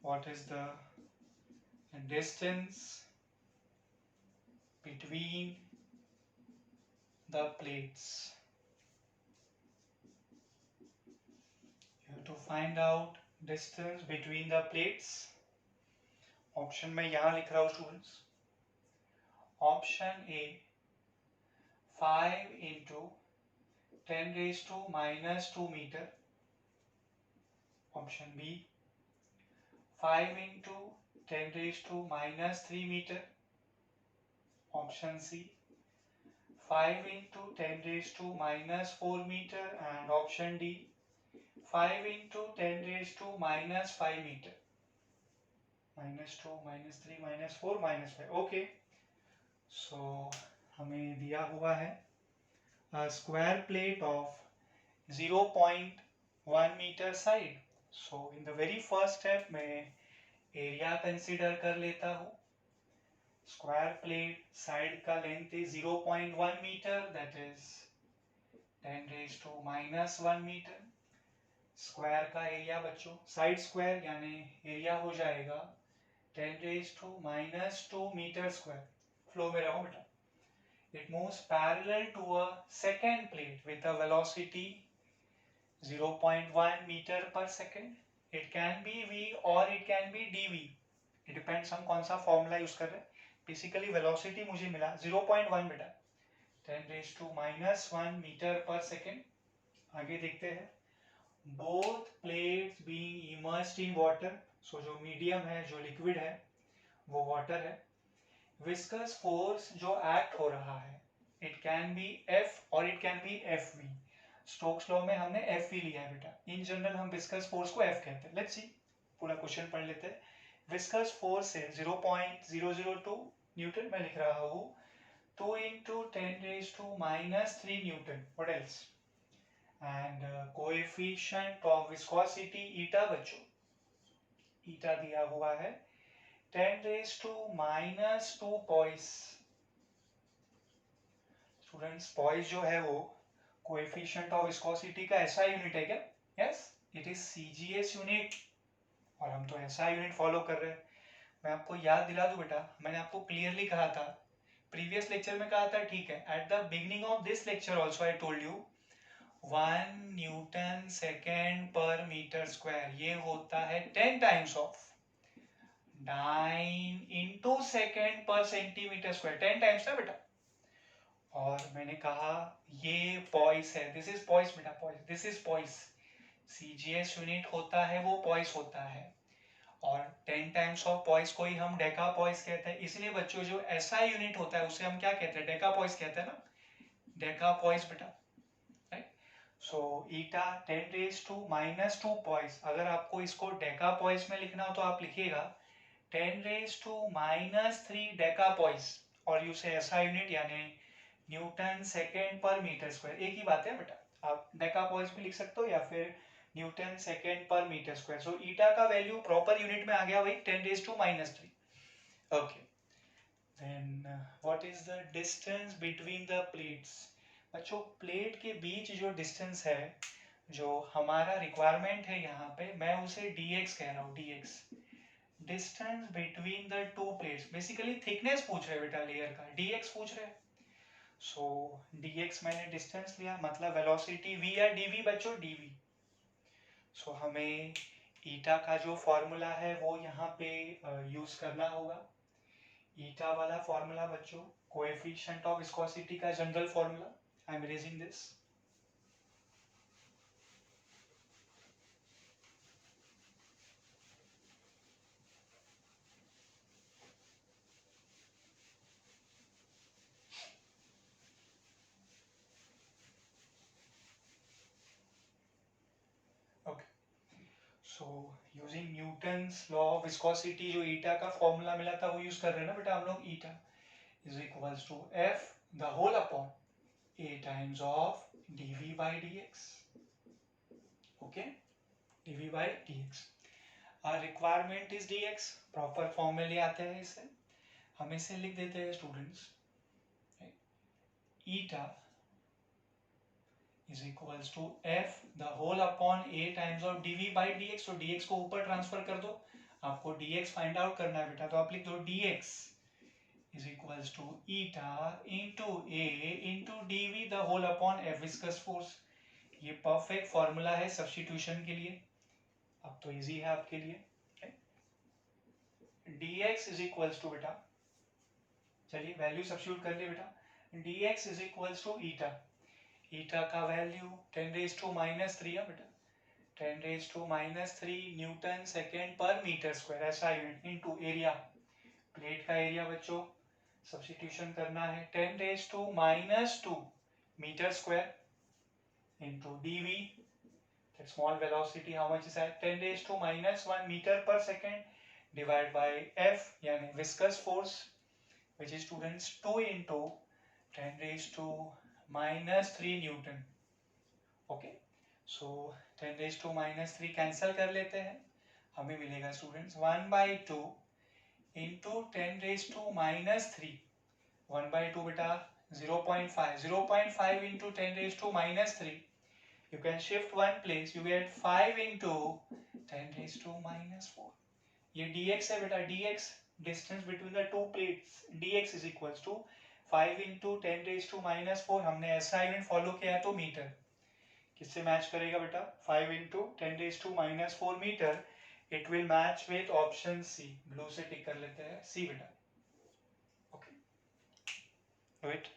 What is the distance between the plates? You have to find out distance between the plates. Option में यहां लिख रहा हूं students. Option A 5 into 10 raised to minus 2 meter. Option B 5 into 10 raised to minus 3 meter. Option C 5 into 10 raised to minus 4 meter. And option D 5 into 10 raised to minus 5 meter. minus 2, minus 3, minus 4, minus 5. Okay. So हमें दिया हुआ है a square plate of 0.1 meter side so in the very first step मैं area consider कर लेता हूँ. Square plate side का length is 0.1 metre, that is 10⁻⁻⁻1 metre. Square का एरिया बच्चों, साइड स्क्वायर यानी एरिया हो जाएगा 10⁻⁻2 मीटर स्क्वायर. फ्लो में रहो बेटा. It moves parallel to a second plate with a velocity 0.1 meter per second. It can be v or it can be dv. It depends हम कौन सा फॉर्मूला यूज कर रहे हैं. बेसिकली वेलोसिटी मुझे मिला 0.1 बेटा, 10⁻⁻1 मीटर पर सेकेंड. आगे देखते हैं. Both plates being immersed in water. So जो मीडियम है, जो लिक्विड है, वो वाटर है. विस्कस फोर्स जो एक्ट हो रहा है, इट कैन बी एफ और it can be f v. Stokes law में हमने एफ वी लिया है बेटा. इन जनरल हम विस्कस फोर्स को एफ कहते हैं. लेट्स सी, पूरा क्वेश्चन पढ़ लेते हैं. विस्कस फोर्स है 0.002 न्यूटन. मैं लिख रहा हूँ 2 × 10⁻³ Newton. What else? And coefficient of viscosity ईटा बच्चों, ईटा दिया हुआ है 10⁻² पॉइस. स्टूडेंट्स, पॉइस जो है वो कोएफिशिएंट ऑफ विस्कोसिटी का ऐसा यूनिट है क्या? Yes, it is CGS unit. और हम तो ऐसा यूनिट फॉलो कर रहे हैं. मैं आपको याद दिला दूं बेटा, मैंने आपको क्लियरली कहा था, प्रीवियस लेक्चर में कहा था, ठीक है, at the beginning of this lecture also I told you 1 Newton second पर मीटर स्क्वायर, ये होता है 10 टाइम्स ऑफ 9 × सेकेंड पर सेंटीमीटर स्क्वायर. 10 टाइम्स ना बेटा. और मैंने कहा ये पॉइस है, दिस इज पॉइस बेटा, poised, this is poised. CGS unit होता है वो पॉइस होता है. और 10 टाइम्स ऑफ पॉइस को ही हम डेका पॉइस कहते हैं. इसलिए बच्चों जो ऐसा यूनिट होता है उसे हम क्या कहते हैं? डेका पॉइस कहते हैं ना. डेका पॉइस बेटा, राइट. सो ईटा 10⁻² पॉइस. अगर आपको इसको डेका पॉइस में लिखना हो तो आप लिखिएगा 10⁻³ डेका पॉइस. और यू से ऐसा यूनिट यानी न्यूटन सेकेंड पर मीटर स्क्वायर. एक ही बात है बेटा. आप डेका पॉइस भी लिख सकते हो या फिर न्यूटन सेकेंड पर मीटर स्क्वायर. सो ईटा का वैल्यू प्रॉपर यूनिट में आ गया वही 10⁻⁻3. Okay. Then what is the distance between the plates? बच्चों, प्लेट के बीच जो डिस्टेंस है, जो हमारा रिक्वायरमेंट है यहाँ पे, मैं उसे dx कह रहा हूँ. dx, distance between the two plates. Basically thickness पूछ रहे बेटा, लेयर का. dx पूछ रहे. सो dx मैंने डिस्टेंस लिया, मतलब वेलोसिटी v या dv बच्चों, dv. सो हमें ईटा का जो फॉर्मूला है वो यहाँ पे यूज करना होगा. ईटा वाला फॉर्मूला बच्चों, कोएफिशिएंट ऑफ विस्कोसिटी का general formula. I am erasing this. Okay. So using Newton's law of viscosity, जो ईटा का फॉर्मूला मिला था वो यूज कर रहे हैं ना बेटा हम लोग. Eta is equals to F the whole upon a times of dv by dx. okay, dv by dx. our requirement is dx. Proper form में ले आते हैं इसे. हम इसे लिख देते हैं students, eta is equals to f the whole upon a times of dv by dx. तो dx को ऊपर ट्रांसफर कर दो. आपको dx फाइंड आउट करना है बेटा, तो आप लिख दो dx is equals to eta into a into dv the whole upon f viscous force. ये परफेक्ट फॉर्मूला है सब्स्टिट्यूशन के लिए. अब तो इजी है आपके लिए. dx is equals to बेटा, चलिए वैल्यू सब्स्टिट्यूट कर लिए बेटा. dx is equals to eta. ईटा का वैल्यू 10⁻³ है बेटा, 10⁻³ न्यूटन सेकेंड पर मीटर स्क्वायर, ऐसा यूनिट, इनटू एरिया. प्लेट का एरिया बच्चों सब्स्टिट्यूशन करना है 10⁻² metre square into dv. That small velocity how much is that? 10⁻⁻1 metre पर सेकेंड डिवाइड बाय f यानी viscous force, which is students 2 × 10⁻³ newton. Okay. So 10⁻³ cancel कर लेते हैं, हमें मिलेगा स्टूडेंट्स 1/2 इंटू 10⁻³ 1/2 बेटा 0.5, 0.5 into 10⁻³ you can shift one place, you get 5 into 10⁻⁴. ये dx है बेटा, dx distance between the two plates, dx is equals to 5 into 10⁻⁴. हमने ऐसा यूनिट फॉलो किया तो मीटर, किससे मैच करेगा बेटा? 5 into 10⁻⁴ metre. It will match with option C. Blue से टिक कर लेते हैं, सी बेटा. Okay, wait.